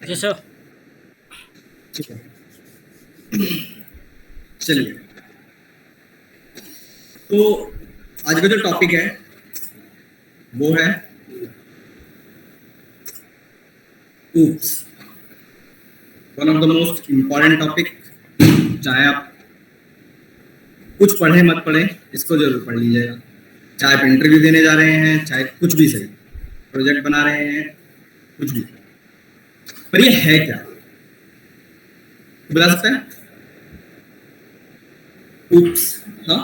जी sir. ठीक है, चलिए। तो आज का जो टॉपिक है वो है oops, one of the most important topic. चाहे आप कुछ पढ़े मत पढ़े, इसको जरूर पढ़ लीजिएगा। चाहे आप इंटरव्यू देने जा रहे हैं, चाहे कुछ भी, सही प्रोजेक्ट बना रहे हैं, कुछ भी। पर ये है क्या, बता सकते हैं? oops, हाँ,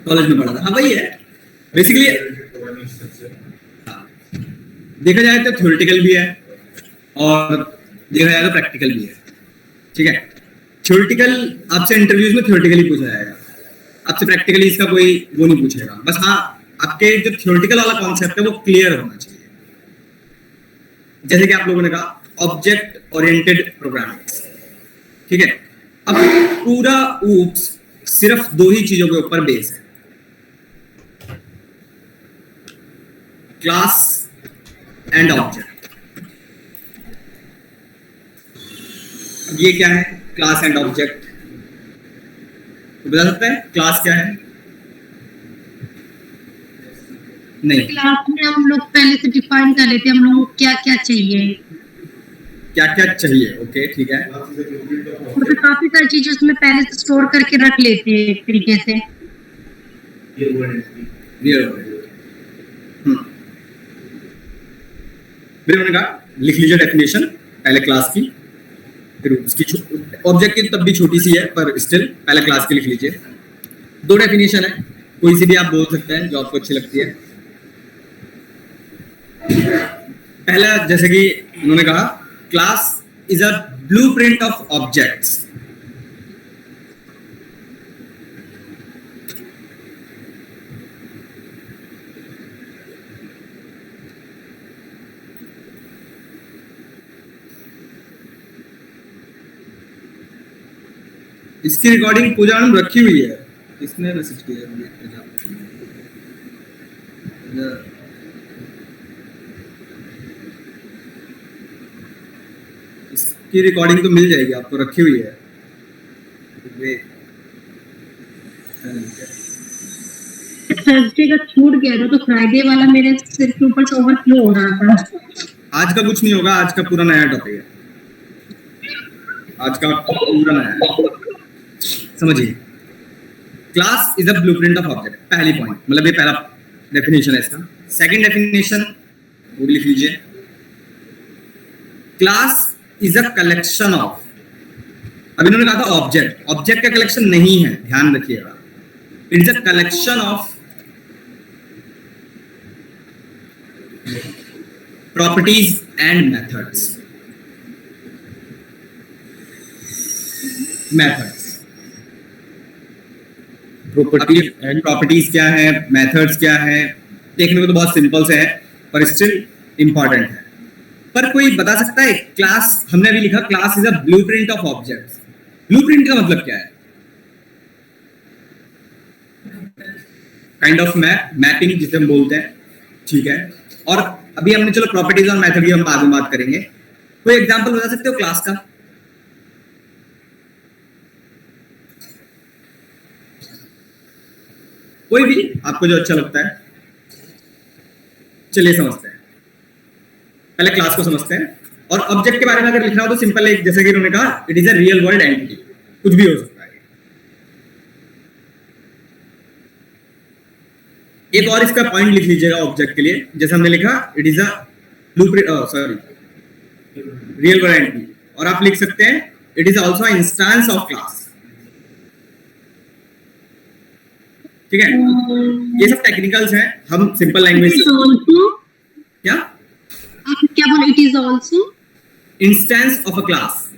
कॉलेज में पढ़ा था। हाँ, वही है बेसिकली। देखा जाए तो थ्योरेटिकल भी है और देखा जाए तो प्रैक्टिकल भी है। ठीक है, थ्योरेटिकल आपसे इंटरव्यूज में थ्योरेटिकली पूछा जाएगा, आपसे प्रैक्टिकली इसका कोई वो नहीं पूछेगा। बस हाँ, आपके जो थ्योरेटिकल वाला कॉन्सेप्ट है वो क्लियर होना चाहिए। जैसे कि आप लोगों ने कहा ऑब्जेक्ट ओरिएंटेड प्रोग्रामिंग। ठीक है, अब पूरा ऊप्स सिर्फ दो ही चीजों के ऊपर बेस है, क्लास एंड ऑब्जेक्ट। ये क्या है क्लास एंड ऑब्जेक्ट? तो बता सकता है क्लास क्या है? नहीं, क्लास में हम लोग पहले से डिफाइन कर लेते हैं हम लोगों को क्या क्या चाहिए, क्या क्या चाहिए। ओके, ठीक है। मतलब काफी सारी चीजें उसमें पहले से स्टोर करके रख लेते हैं एक तरीके से। फिर मैंने कहा लिख लीजिए डेफिनेशन पहले क्लास की, फिर उसकी ऑब्जेक्ट की तब भी छोटी सी है पर स्टिल पहले क्लास की लिख लीजिए। दो डेफिनेशन है, कोई सी भी आप बोल सकते हैं जो आपको अच्छी लगती है। पहला, जैसे कि उन्होंने कहा, class is a blueprint of objects. इसकी रिकॉर्डिंग पूजा में रखी हुई है, किसने मैसेज किया है? इसकी रिकॉर्डिंग तो मिल जाएगी आपको, रखी हुई है। थर्सडे का छूट गया था तो फ्राइडे वाला मेरे सिर के ऊपर से ओवरफ्लो हो रहा था। आज का कुछ नहीं होगा, आज का पूरा नया टॉपिक है, आज का पूरा नया। समझिए, class is a blueprint of object, पहली पॉइंट, मतलब ये पहला डेफिनेशन है इसका। सेकंड डेफिनेशन वो लिख लीजिए, class is a collection of. अब इन्होंने कहा था ऑब्जेक्ट, ऑब्जेक्ट का कलेक्शन नहीं है, ध्यान रखिएगा। It is a collection of properties and methods. Methods, properties क्या है, मेथड्स क्या है, देखने को तो बहुत सिंपल से है पर स्टिल इंपॉर्टेंट है। पर कोई बता सकता है क्लास, हमने अभी लिखा class is a blueprint of objects, blueprint का मतलब क्या है? काइंड ऑफ मैपिंग जिसे हम बोलते हैं। ठीक है, और अभी हमने चलो प्रॉपर्टीज और मेथड की हम बाद में बात करेंगे। कोई एग्जांपल बता सकते हो क्लास का? कोई भी आपको जो अच्छा लगता है। चलिए समझते हैं, पहले क्लास को समझते हैं। और ऑब्जेक्ट के बारे में अगर लिखना हो तो सिंपल है, जैसे कि उन्होंने कहा it is a real world entity, कुछ भी हो सकता है। एक और इसका पॉइंट लिख लीजिएगा ऑब्जेक्ट के लिए, जैसे हमने लिखा it is a blueprint, sorry, real world entity, और आप लिख सकते हैं it is also instance of class. ठीक है, ये सब टेक्निकल्स हैं, हम सिंपल लैंग्वेज क्या क्या बोले? It is also instance of a class.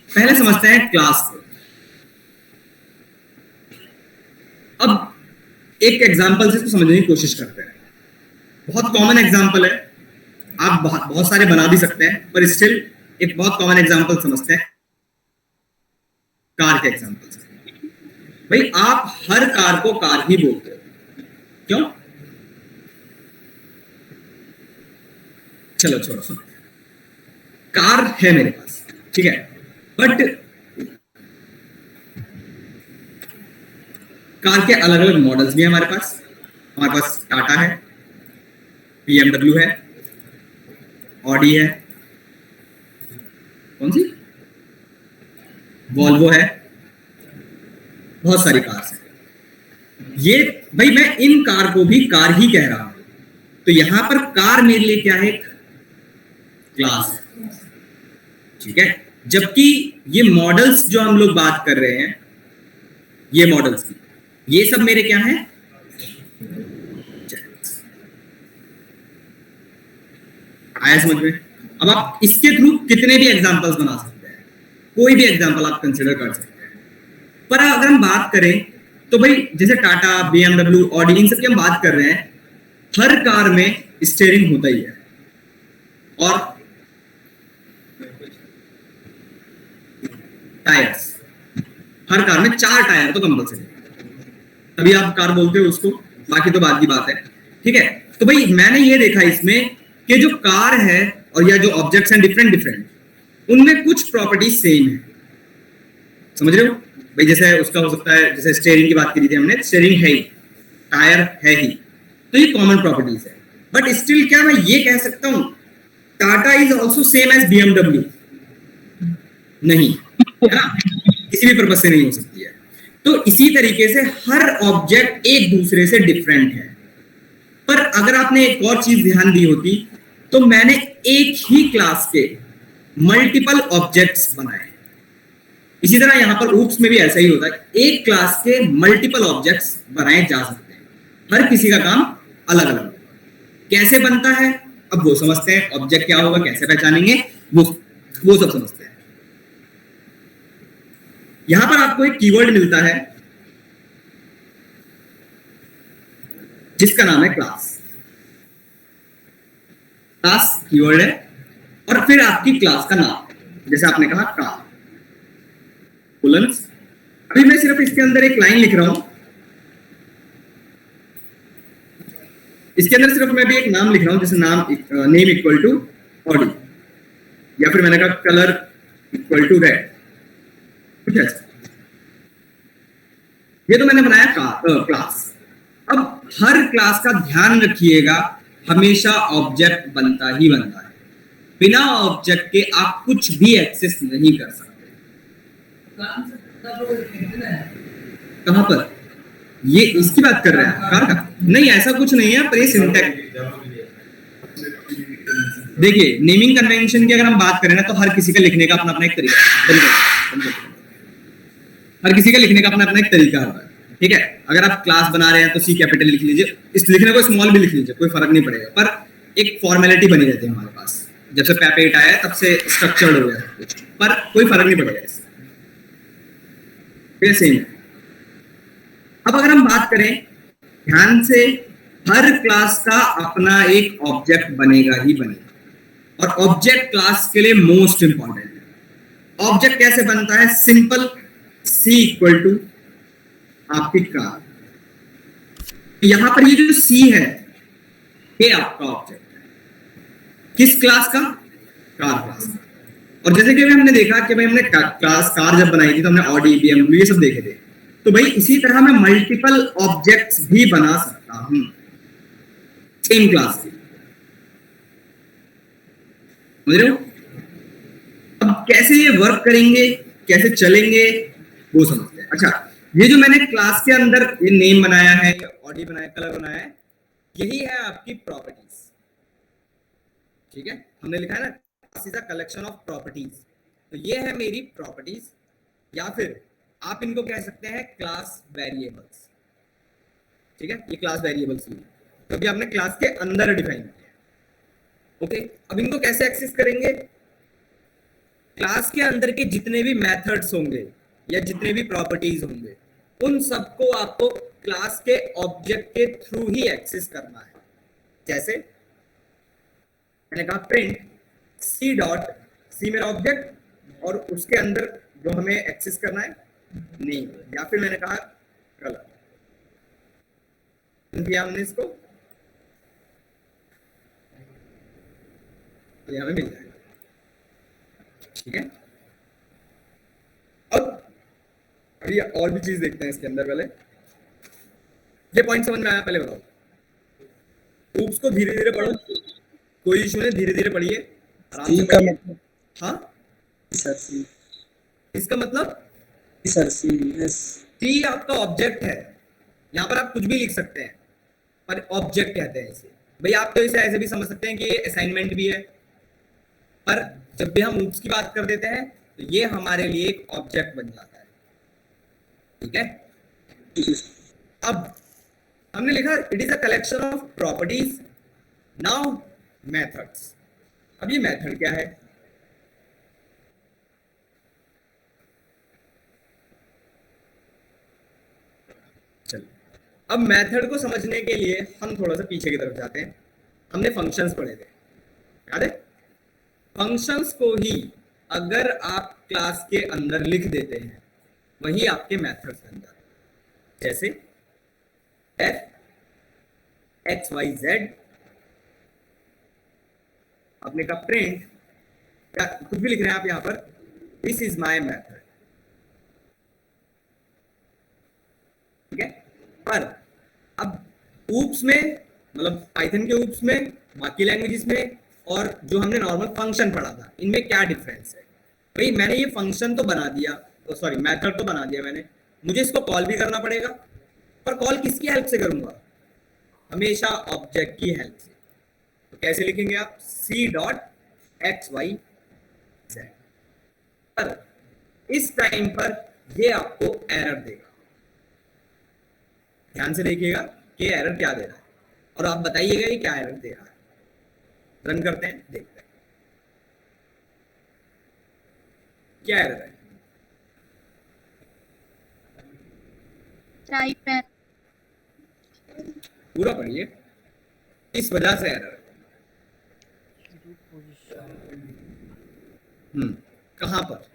पहले समझते हैं क्लास को। अब एक एग्जांपल से इसको समझने की कोशिश करते हैं। बहुत कॉमन एग्जांपल है, आप बहुत सारे बना भी सकते हैं, पर स्टिल एक बहुत कॉमन एग्जांपल समझते हैं, कार के एग्जांपल से। भाई आप हर कार को कार ही बोलते हो, क्यों? चलो छोड़ो, कार है मेरे पास, ठीक है, बट कार के अलग अलग मॉडल्स भी हैं हमारे पास। हमारे पास टाटा है, BMW है, ऑडी है, कौन सी, वॉल्वो है, बहुत सारी कार्स हैं। ये भाई मैं इन कार को भी कार ही कह रहा हूं, तो यहां पर कार मेरे लिए क्या है, क्लास है, ठीक है। जबकि ये मॉडल्स जो हम लोग बात कर रहे हैं, ये मॉडल्स की, ये सब मेरे क्या है, आया समझ में। अब आप इसके थ्रू कितने भी एग्जांपल्स बना सकते हैं, कोई भी एग्जांपल आप कंसीडर कर सकते हैं। पर अगर हम बात करें तो भाई जैसे टाटा, BMW, ऑडी, इन सब की हम बात कर रहे हैं, हर कार में स्टीयरिंग होता ही है, और टायर्स, हर कार में 4 टायर तो कंपल्सरी, तभी आप कार बोलते हो उसको, बाकी तो बात की बात है, ठीक है। तो भाई मैंने ये देखा इसमें कि जो कार है और या जो ऑब्जेक्ट्स हैं डिफरेंट डिफरेंट, उनमें कुछ प्रॉपर्टीज सेम है, समझ रहे हो भाई। जैसे उसका हो सकता है, जैसे स्टीयरिंग की बात करी थी हमने, स्टीयरिंग है ही, टायर है ही, तो ये कॉमन प्रॉपर्टीज है। बट स्टिल क्या मैं ये कह सकता हूं Tata is also same as BMW? नहीं, है ना, किसी भी पर्पज से नहीं हो सकती है। तो इसी तरीके से हर ऑब्जेक्ट एक दूसरे से डिफरेंट है। पर अगर आपने एक और चीज ध्यान दी होती, तो मैंने एक ही क्लास के मल्टीपल ऑब्जेक्ट्स बनाए। इसी तरह यहां पर ऊप्स में भी ऐसा ही होता है, एक क्लास के मल्टीपल ऑब्जेक्ट्स बनाए जा सकते हैं, हर किसी का काम अलग अलग। कैसे बनता है अब वो समझते हैं, ऑब्जेक्ट क्या होगा, कैसे पहचानेंगे, वो सब समझते हैं। यहां पर आपको एक कीवर्ड मिलता है जिसका नाम है क्लास। क्लास कीवर्ड है, और फिर आपकी क्लास का नाम, जैसे आपने कहा कार, कोलन्स। अभी मैं सिर्फ इसके अंदर एक लाइन लिख रहा हूं, इसके अंदर सिर्फ मैं भी एक नाम लिख रहा हूं, जैसे नाम नेम इक्वल टू ऑडी, या फिर मैंने कहा कलर इक्वल टू रेड, कुछ ऐसा। ये तो मैंने बनाया क्लास। अब हर क्लास का ध्यान रखिएगा, हमेशा ऑब्जेक्ट बनता ही बनता है, बिना ऑब्जेक्ट के आप कुछ भी एक्सेस नहीं कर सकते। कहां पर, ये इसकी बात कर रहे हैं कार का? नहीं, ऐसा कुछ नहीं है, पर ये सिंटैक्स, देखिए नेमिंग कन्वेंशन की अगर हम बात करें ना, तो हर किसी का लिखने का अपना अपना एक तरीका, हर किसी का लिखने का अपना अपना एक तरीका होता है, ठीक है। अगर आप क्लास बना रहे हैं तो C कैपिटल लिख लीजिए, इस लिखने को स्मॉल भी लिख लीजिए, कोई फर्क नहीं पड़ेगा, पर एक फॉर्मेलिटी बनी रहती है हमारे पास। जब से पैपेट आया तब से स्ट्रक्चर्ड हो गया, पर कोई फर्क नहीं पड़ेगा इससे, सेम है। अब अगर हम बात करें ध्यान से, हर क्लास का अपना एक ऑब्जेक्ट बनेगा ही बनेगा, और ऑब्जेक्ट क्लास के लिए मोस्ट इंपॉर्टेंट है। ऑब्जेक्ट कैसे बनता है, सिंपल, C इक्वल टू आपकी कार। यहां पर ये जो C है, ये आपका ऑब्जेक्ट है, किस क्लास का, कार क्लास का। और जैसे कि हमने देखा कि भाई हमने क्लास कार जब बनाई थी तो हमने ऑडी, BMW ये सब देखे थे, तो भाई इसी तरह मैं मल्टीपल ऑब्जेक्ट्स भी बना सकता हूं सेम क्लास की, समझ रहे हो। अब कैसे ये वर्क करेंगे, कैसे चलेंगे, वो समझते हैं। अच्छा, ये जो मैंने क्लास के अंदर ये नेम बनाया है, ऑडी बनाया, कलर बनाया है, यही है आपकी प्रॉपर्टीज, ठीक है। हमने लिखा है ना, class is a collection of properties, तो ये है मेरी प्रॉपर्टीज, या फिर आप इनको कह सकते हैं क्लास वेरिएबल्स, ठीक है। ये क्लास वेरिएबल्स हैं, क्योंकि आपने क्लास के अंदर डिफाइन किया, ओके। अब इनको कैसे एक्सेस करेंगे, क्लास के अंदर के जितने भी मेथड्स होंगे या जितने भी प्रॉपर्टीज होंगे, उन सबको आपको क्लास के ऑब्जेक्ट के थ्रू ही एक्सेस करना है। जैसे मैंने कहा प्रिंट C डॉट, C मेरा ऑब्जेक्ट, और उसके अंदर जो हमें एक्सेस करना है नेम, या फिर मैंने कहा कलर, किया हमने इसको। तो ये हमें मिल जाएगा। ठीक है, अब अभी और भी चीज देखते हैं इसके अंदर। पहले ये पॉइंट समझ में आया? पहले बताओ, oops को धीरे धीरे पढ़ो, कोई इशू नहीं, धीरे धीरे पढ़िए, आराम से सी का पढ़िए। मतलब हाँ, सर सी इसका मतलब सर सी यस टी आपका ऑब्जेक्ट है। यहाँ पर आप कुछ भी लिख सकते हैं, पर ऑब्जेक्ट कहते हैं इसे। भाई आप तो इसे ऐसे भी समझ सकते हैं कि ये असाइनमेंट भी है, पर जब भी हम oops की बात कर देते हैं तो ये हमारे लिए एक ऑब्जेक्ट बन जाता है। ठीक है, अब हमने लिखा it is a collection of properties. Now methods. अब ये मेथड क्या है? चलो, अब मेथड को समझने के लिए हम थोड़ा सा पीछे की तरफ जाते हैं। हमने फंक्शंस पढ़े थे, याद है? फंक्शंस को ही अगर आप क्लास के अंदर लिख देते हैं, वही आपके मेथड्स बन जाते हैं। जैसे f x y z, आपने कहा प्रिंट, कुछ भी लिख रहे हैं आप यहाँ पर, दिस इज माय मेथड। ठीक है, पर अब oops में, मतलब पाइथन के oops में, बाकी लैंग्वेजेस में, और जो हमने नॉर्मल फंक्शन पढ़ा था, इनमें क्या डिफरेंस है? भाई मैंने ये फंक्शन तो बना दिया, तो सॉरी मेथड तो बना दिया मैंने, मुझे इसको कॉल भी करना पड़ेगा, पर कॉल किसकी हेल्प से करूंगा? हमेशा ऑब्जेक्ट की हेल्प से। तो कैसे लिखेंगे आप? C dot X Y Z. पर इस टाइम पर ये आपको एरर देगा। ध्यान से देखिएगा कि एरर क्या दे रहा है, और आप बताइएगा ये क्या एरर दे रहा है। रन करते हैं, देखते हैं क्या एरर है। टाइप है पूरा पढ़िए, इस वजह से एरर है। कहां पर?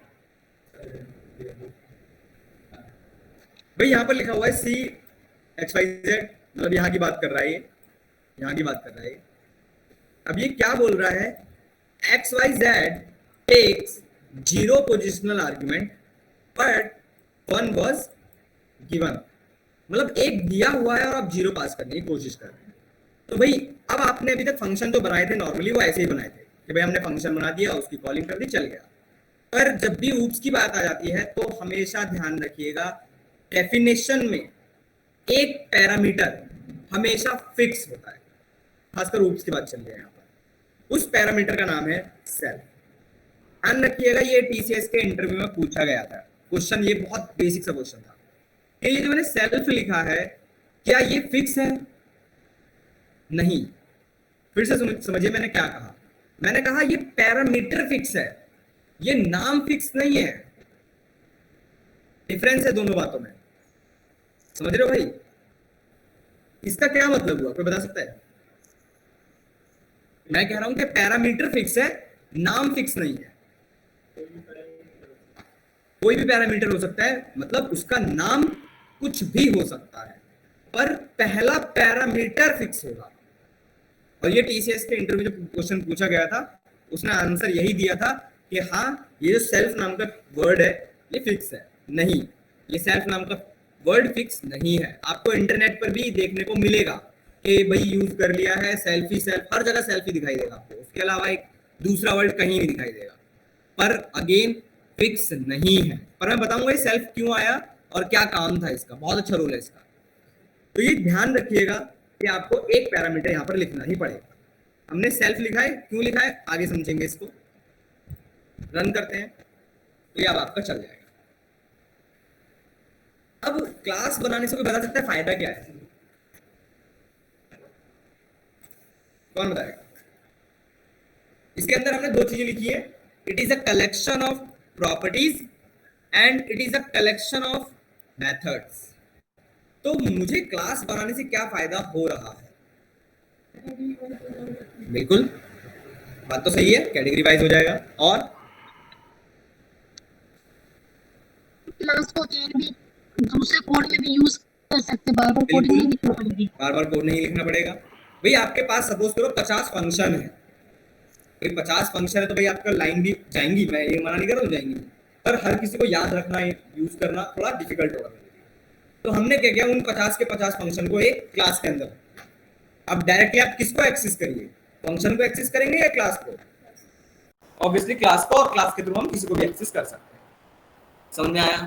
भाई यहां पर लिखा हुआ है सी एक्स वाई जेड, मतलब यहां की बात कर रहा है ये, यहां की बात कर रहा है ये। अब ये क्या बोल रहा है? X Y Z takes 0 positional argument but 1 was given. मतलब एक दिया हुआ है और आप 0 पास करने की कोशिश कर रहे हैं। तो भाई अब आपने अभी तक फंक्शन जो बनाए थे नॉर्मली वो ऐसे ही बनाए थे कि भाई हमने फंक्शन बना दिया, उसकी कॉलिंग कर दी, चल गया। पर जब भी oops की बात आ जाती है तो हमेशा ध्यान रखिएगा, डेफिनेशन में एक पैरामीटर हमेशा फिक्स होता है, खासकर oops की बात चल रही है यहाँ पर। उस पैरामीटर का नाम है सेल्फ। ध्यान रखिएगा, ये टीसीएस के इंटरव्यू में पूछा गया था क्वेश्चन, ये बहुत बेसिक सा क्वेश्चन था कि ये जो मैंने सेल्फ लिखा है क्या ये फिक्स है? नहीं। फिर से समझिए मैंने क्या कहा। मैंने कहा ये पैरामीटर फिक्स है, ये नाम फिक्स नहीं है। डिफरेंस है दोनों बातों में, समझ रहे हो भाई? इसका क्या मतलब हुआ, कोई बता सकता है? मैं कह रहा हूं कि पैरामीटर फिक्स है, नाम फिक्स नहीं है। कोई भी पैरामीटर हो सकता है, मतलब उसका नाम कुछ भी हो सकता है, पर पहला पैरामीटर फिक्स होगा। और ये टीसीएस के इंटरव्यू जो क्वेश्चन पूछा गया था उसने आंसर यही दिया था कि हाँ ये जो सेल्फ नाम का वर्ड है ये फिक्स है। नहीं, ये सेल्फ नाम का वर्ड फिक्स नहीं है। आपको इंटरनेट पर भी देखने को मिलेगा कि भाई यूज कर लिया है सेल्फी, सेल्फ हर जगह सेल्फी दिखाई देगा आपको, उसके अलावा एक दूसरा वर्ड कहीं नहीं दिखाई देगा, पर अगेन फिक्स नहीं है। पर मैं बताऊंगा ये सेल्फ क्यों आया और क्या काम था इसका, बहुत अच्छा रोल है इसका। तो ये ध्यान रखिएगा कि आपको एक पैरामीटर यहाँ पर लिखना ही पड़ेगा। हमने सेल्फ लिखा है, क्यों लिखा है आगे समझेंगे इसको। रन करते हैं तो ये अब आपका चल जाएगा। अब क्लास बनाने से कोई बता सकता है फायदा क्या है? कौन बताएगा? इसके अंदर हमने दो चीजें लिखी है, it is a collection of properties and it is a collection of methods. तो मुझे क्लास बनाने से क्या फायदा हो रहा है? बिल्कुल, बात तो सही है, कैटेगरी वाइज हो जाएगा। और क्लास को चेंज भी दूसरे कोड में भी यूज कर सकते, बार बार कोडिंग नहीं लिखना पड़ेगी। बार बार कोड नहीं लिखना पड़ेगा। भाई आपके पास सपोज करो 50 फंक्शन है, भाई 50 फंक्शन है तो भाई आपका लाइन भी जाएंगी, मैं ये मना नहीं कर रहा हूँ जाएंगी, पर हर किसी को याद रखना, यूज करना थोड़ा डिफिकल्ट होगा। तो हमने क्या किया, उन 50 के 50 फंक्शन को एक क्लास के अंदर, अब डायरेक्टली आप किसको एक्सेस करिए, फंक्शन को एक्सेस करेंगे या क्लास को? ऑब्वियसली क्लास को, और क्लास के थ्रू हम किसी को भी एक्सेस कर सकते हैं। समझ में आया?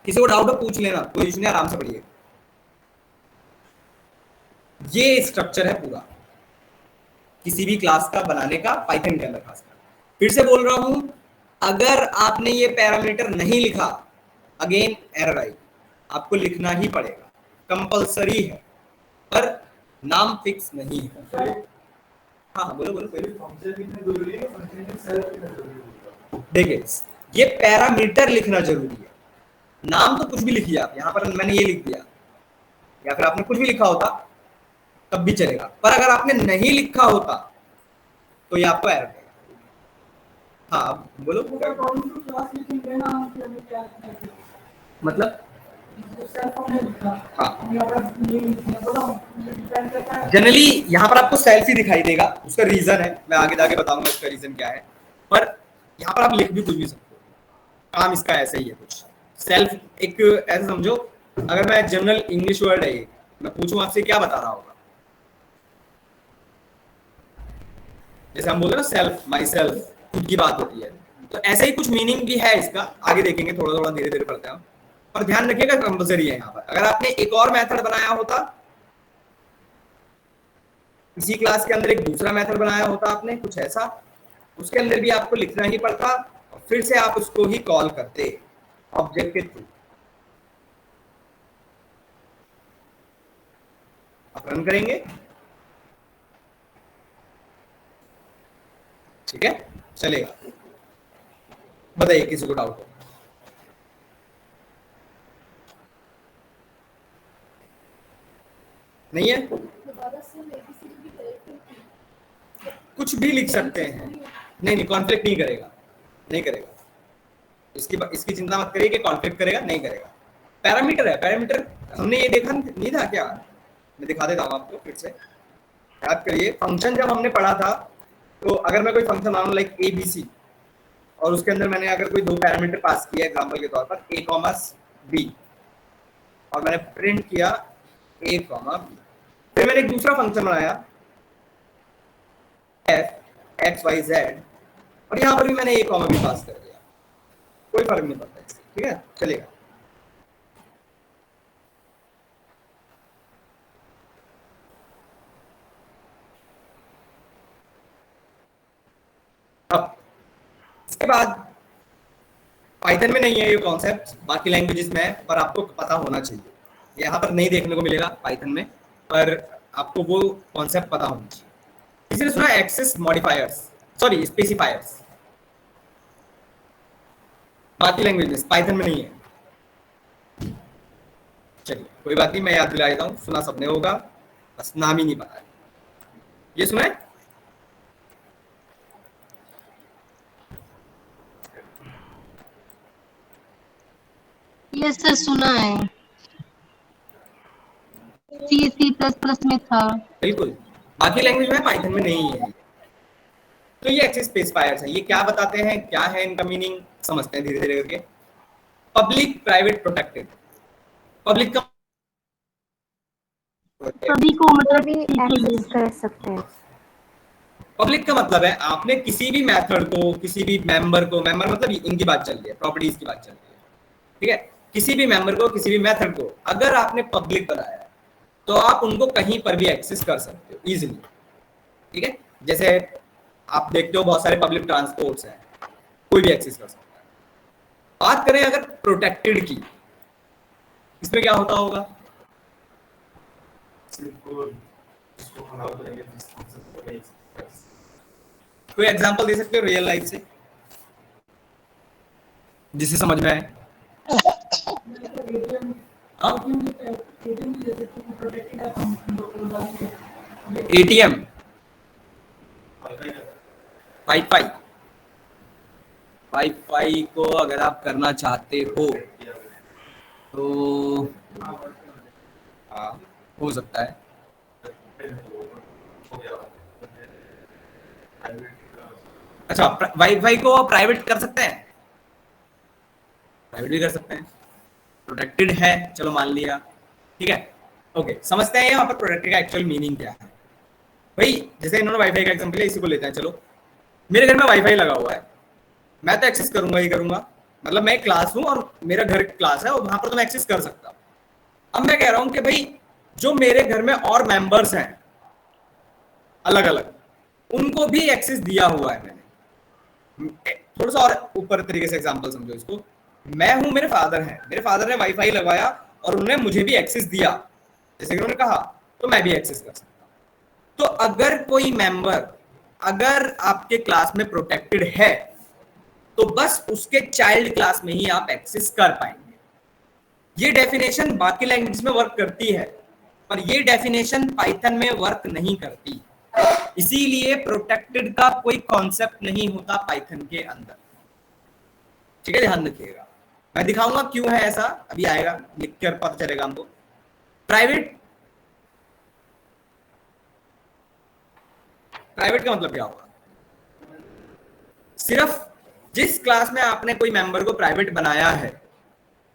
किसी को डाउट हो पूछ लेना, कोई इशू नहीं, आराम से पढ़िए। ये स्ट्रक्चर है पूरा किसी भी क्लास का बनाने का, पाइथन के अंदर खासकर। फिर से बोल रहा हूं, अगर आपने ये पैरामीटर नहीं लिखा, अगेन एरर आई, आपको लिखना ही पड़ेगा, कंपलसरी है, पर नाम फिक्स नहीं है। हाँ बोलो बोलो देखिए, ये पैरामीटर लिखना जरूरी है, नाम तो कुछ भी लिखिए आप, यहां पर मैंने ये लिख दिया, या फिर आपने कुछ भी लिखा होता तब भी चलेगा, पर अगर आपने नहीं लिखा होता तो ये आपको एरर देगा। हाँ बोलो मतलब, हाँ जनरली यहाँ पर आपको सेल्फ ही दिखाई देगा, उसका रीजन है, मैं आगे जाके बताऊंगा उसका रीजन क्या है, पर यहाँ पर आप लिख भी कुछ भी सकते हो, काम इसका ऐसे ही है कुछ। सेल्फ एक ऐसे समझो, अगर मैं जनरल इंग्लिश वर्ड है, मैं पूछूं आपसे क्या बता रहा होगा, जैसे हम बोलते हैं ना सेल्फ, माई सेल्फ, खुद की बात होती है, तो ऐसा ही कुछ मीनिंग भी है इसका, आगे देखेंगे, थोड़ा थोड़ा धीरे धीरे पढ़ते हैं। और ध्यान रखिएगा कंपल्सरी है यहाँ पर। अगर आपने एक और मेथड बनाया होता, इसी क्लास के अंदर एक दूसरा मेथड बनाया होता आपने कुछ ऐसा, उसके अंदर भी आपको लिखना ही पड़ता, और फिर से आप उसको ही कॉल करते ऑब्जेक्ट के थ्रू। आप रन करेंगे, ठीक है, चलेगा। बताइए किसी को डाउट हो? नहीं है? कुछ भी लिख सकते हैं, नहीं नहीं कॉन्फ्लिक्ट नहीं करेगा, नहीं करेगा, इसकी चिंता मत करिए कि कॉन्फ्लिक्ट करेगा, नहीं करेगा। पैरामीटर है, पैरामीटर हमने ये देखा नहीं था क्या? मैं दिखा देता हूँ आपको फिर से, याद करिए। फंक्शन जब हमने पढ़ा था, तो अगर मैं कोई फंक्शन मान लूं लाइक ABC, और उसके अंदर मैंने अगर कोई दो पैरामीटर पास किया एग्जांपल के तौर पर A, B, और मैंने प्रिंट किया A, B, फिर मैंने एक दूसरा फंक्शन बनाया F, X, Y, Z, और यहाँ पर भी मैंने A, B पास कर दिया, कोई फर्क नहीं पड़ता इससे, ठीक है, चलेगा। अब इसके बाद पाइथन में नहीं है ये कॉन्सेप्ट, बाकी लैंग्वेजेस में है, पर आपको पता होना चाहिए। यहाँ पर नहीं देखने को मिलेगा पाइथन में, पर आपको वो कॉन्सेप्ट पता होना चाहिए। किसी ने सुना एक्सेस मॉडिफायर्स, सॉरी स्पेसिफायर्स? बाकी लैंग्वेजेस, पाइथन में नहीं है। चलिए कोई बात नहीं, मैं याद दिला देता हूँ, सुना सबने होगा, बस नाम ही नहीं पता है। ये सुना है? ये सर सुना है, C++ में था। बिल्कुल, बाकी लैंग्वेज में, पाइथन में नहीं है। तो ये एक्सेस स्पेसिफायर्स है, ये क्या बताते हैं, क्या है इनका मीनिंग, समझते हैं धीरे धीरे करके। Public, private, protected. पब्लिक का सभी को मतलब भी एक्सेस कर सकते हैं। पब्लिक का मतलब है आपने किसी भी मेथड को, किसी भी मेंबर को, मेंबर मतलब इनकी बात चल रही है, प्रॉपर्टीज की बात चल रही है, ठीक है, किसी भी मेंबर को, किसी भी मेथड को अगर आपने पब्लिक बनाया है, तो आप उनको कहीं पर भी एक्सेस कर सकते हो इजीली, ठीक है। जैसे आप देखते हो बहुत सारे पब्लिक ट्रांसपोर्ट्स हैं, कोई भी एक्सेस कर सकता है। बात करें अगर प्रोटेक्टेड की, इसमें क्या होता होगा? कोई एग्जांपल दे सकते हो रियल लाइफ से जिसे समझ में आए? ATM, वाईफाई, वाईफाई को अगर आप करना चाहते हो तो हाँ हो सकता है। अच्छा, वाईफाई को प्राइवेट कर सकते हैं, प्राइवेट भी कर सकते हैं, प्रोटेक्टेड है, चलो मान लिया, ठीक है। ओके, समझते हैं यहाँ पर प्रोटेक्टेड का एक्चुअल मीनिंग क्या है। भाई जैसे इन्होंने वाईफाई का एग्जांपल है, इसी को लेते हैं। चलो मेरे घर में वाईफाई लगा हुआ है, मैं तो एक्सेस करूंगा ही करूंगा, मतलब मैं क्लास हूँ और मेरा घर क्लास है और वहां पर तो मैं एक्सेस कर सकता हूँ। अब मैं कह रहा हूँ कि भाई जो मेरे घर में और मेंबर्स हैं अलग अलग, उनको भी एक्सेस दिया हुआ है मैंने। थोड़ा सा और ऊपर तरीके से एग्जांपल समझो इसको। मैं हूं, मेरे फादर हैं, मेरे फादर ने वाईफाई लगवाया और उन्होंने मुझे भी एक्सेस दिया, जैसे कि उन्होंने कहा, तो मैं भी एक्सेस कर सकता हूं। तो अगर कोई मेंबर अगर आपके क्लास में प्रोटेक्टेड है तो बस उसके चाइल्ड क्लास में ही आप एक्सेस कर पाएंगे। ये डेफिनेशन बाकी लैंग्वेज में वर्क करती है, पर ये डेफिनेशन पाइथन में वर्क नहीं करती। इसीलिए प्रोटेक्टेड का कोई कॉन्सेप्ट नहीं होता पाइथन के अंदर, ठीक है, ध्यान रखिएगा। मैं दिखाऊंगा क्यों है ऐसा, अभी आएगा, लिख कर पता चलेगा हमको। प्राइवेट, प्राइवेट का मतलब क्या होगा? सिर्फ जिस क्लास में आपने कोई मेंबर को प्राइवेट बनाया है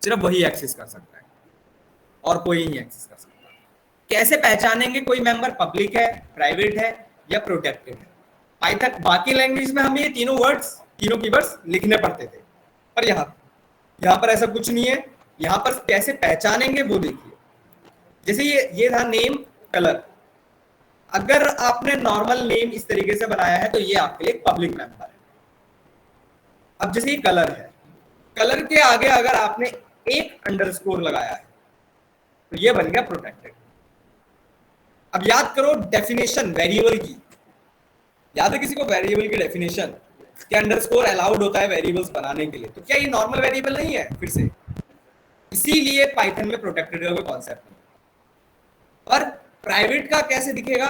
सिर्फ वही एक्सेस कर सकता है और कोई नहीं एक्सेस कर सकता। कैसे पहचानेंगे कोई मेंबर पब्लिक है, प्राइवेट है या प्रोटेक्टेड है? पाइथन बाकी लैंग्वेज में हमें ये तीनों वर्ड्स, तीनों कीवर्ड्स लिखने पड़ते थे, पर यहाँ पर ऐसा कुछ नहीं है। यहाँ पर कैसे पहचानेंगे वो देखिए। जैसे ये था नेम कलर, अगर आपने नॉर्मल नेम इस तरीके से बनाया है तो ये आपके लिए पब्लिक मेंबर है। अब जैसे ये कलर है, कलर के आगे अगर आपने एक अंडरस्कोर लगाया है तो ये बन गया प्रोटेक्टेड। अब याद करो डेफिनेशन वेरिएबल की, याद है किसी को वेरिएबल की डेफिनेशन? क्या अंडरस्कोर अलाउड होता है वेरिएबल्स बनाने के लिए? तो क्या ये नॉर्मल वेरिएबल नहीं है फिर से? इसीलिए पाइथन में प्रोटेक्टेड का कोई कॉन्सेप्ट नहीं। पर प्राइवेट का कैसे दिखेगा?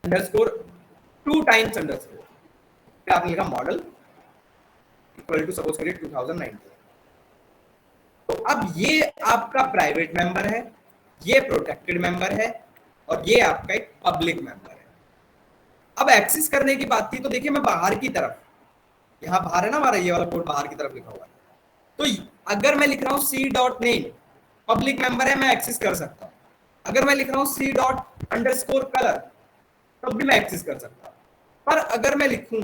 अंडरस्कोर 2 टाइम्स अंडरस्कोर, क्या आपने लिखा मॉडल इक्वल टू सपोज करिए 2019। तो अब ये आपका प्राइवेट मेंबर है, ये प्रोटेक्टेड मेंबर है और ये आपका एक पब्लिक मेंबर है। अब एक्सेस करने की बात थी तो देखिए मैं बाहर की तरफ, यहाँ बाहर है ना हमारा ये वाला कोड, बाहर की तरफ लिखा हुआ है। तो अगर मैं लिख रहा हूँ C dot name, public member है, मैं एक्सेस कर सकता हूँ। अगर मैं लिख रहा हूँ सी डॉट अंडरस्कोर कलर, तब भी मैं एक्सेस कर सकता हूँ। पर अगर मैं लिखूं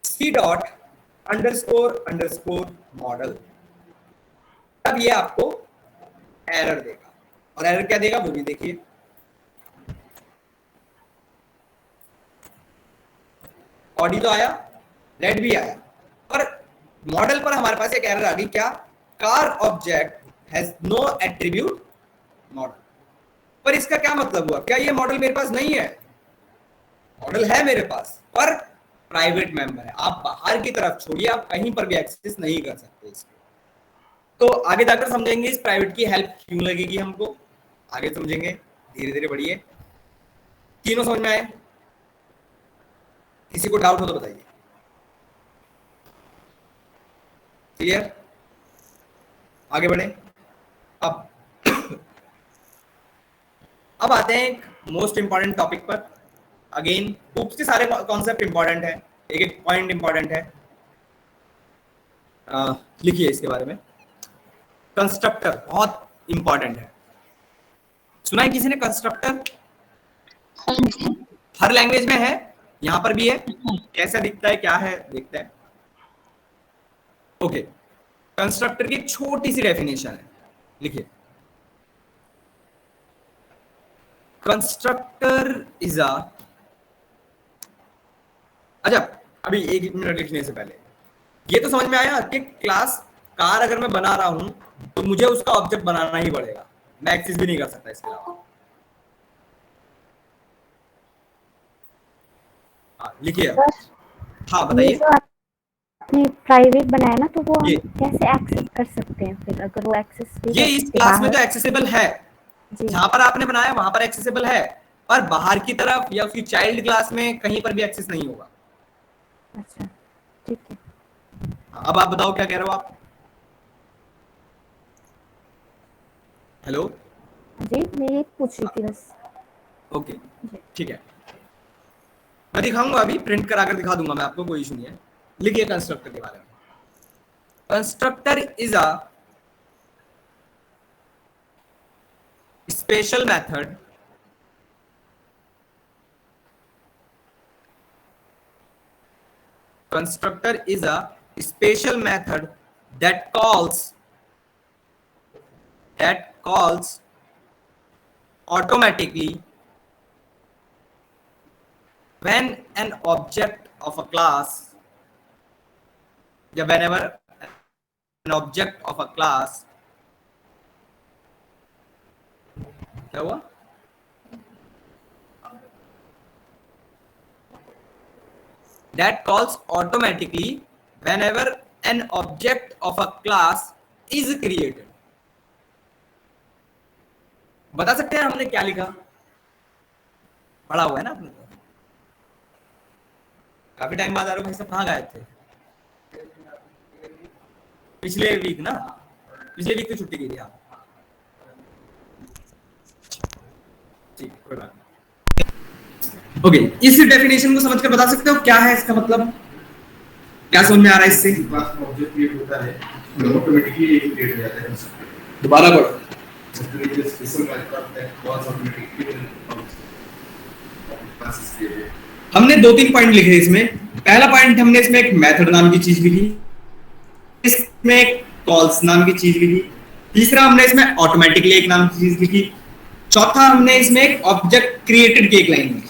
C dot underscore underscore model, तब ये आपको एरर देगा। और एरर क्या देगा वो भी देखिए। ऑडी तो आया, रेड भी आया, पर मॉडल पर हमारे पास एक एरर आ गई, क्या? Car object has no attribute model. पर इसका क्या मतलब हुआ? क्या ये मॉडल मेरे पास नहीं है? मॉडल है मेरे पास, पर प्राइवेट मेंबर है। आप बाहर की तरफ छोड़िए, आप कहीं पर भी एक्सेस नहीं कर सकते इसको। तो आगे जाकर समझेंगे इस प्राइवेट की हेल्प क्यों लगेगी हमको, आगे समझेंगे, धीरे धीरे बढ़िए। तीनों समझ में आए? किसी को डाउट हो तो बताइए। क्लियर? आगे बढ़े। अब आते हैं एक मोस्ट इंपॉर्टेंट टॉपिक पर। अगेन ऊप्स के सारे कॉन्सेप्ट इंपॉर्टेंट है, एक एक पॉइंट इंपॉर्टेंट है। लिखिए इसके बारे में। कंस्ट्रक्टर बहुत इंपॉर्टेंट है। सुना है किसी ने कंस्ट्रक्टर? हर लैंग्वेज में है, यहां पर भी है। कैसा दिखता है, क्या है, देखते हैं। ओके, कंस्ट्रक्टर की छोटी सी डेफिनेशन है, लिखिए। कंस्ट्रक्टर इज अ, अच्छा अभी एक मिनट लिखने से पहले ये तो समझ में आया कि क्लास कार अगर मैं बना रहा हूं तो मुझे उसका ऑब्जेक्ट बनाना ही पड़ेगा, मैं एक्सेस भी नहीं कर सकता इसके अलावा। हाँ लिखिए। हाँ ये बताइए। जो आपने प्राइवेट बनाया ना, तो वो हम ये कैसे एक्सेस कर सकते हैं फिर, अगर वो एक्सेस ये इस क्लास में तो एक्सेसिबल है, जी। जहां पर आपने बनाया वहां पर एक्सेसिबल है, पर बाहर की तरफ या उसकी चाइल्ड क्लास में कहीं पर भी एक्सेस नहीं होगा। अच्छा ठीक है। अब आप बताओ क्या कह रहे हो आप? हेलो, जी मैं ये पूछ रही थी बस। ओके ठीक है, मैं दिखाऊंगा, अभी प्रिंट करा कर दिखा दूंगा मैं आपको, कोई इशू नहीं है। लिखिए कंस्ट्रक्टर के बारे में। Constructor is a special method constructor is a special method that calls automatically when an object of a class या whenever an object of a class क्या हुआ that calls automatically whenever an object of a class is created। बता सकते हैं हमने क्या लिखा, पढ़ा हुआ है ना आपने, काफी टाइम बाद आ रहे हो भाई साहब, कहाँ गए थे? पिछले वीक ना, पिछले वीक तो छुट्टी की थी आप, ठीक कोई बात नहीं। ओके, इस डेफिनेशन को समझकर बता सकते हो क्या है इसका मतलब, क्या समझ में आ रहा है इससे? ऑब्जेक्ट क्रिएट होता है ऑटोमेटिकली क्रिएट हो जाता है। दोबारा पढ़ो। हमने 2-3 पॉइंट लिखे इसमें। पहला पॉइंट हमने इसमें एक मेथड नाम की चीज लिखी, इसमें एक कॉल्स नाम की चीज लिखी, तीसरा हमने इसमें ऑटोमेटिकली एक नाम की चीज लिखी, चौथा हमने इसमें एक ऑब्जेक्ट क्रिएटेड की एक लाइन लिखी।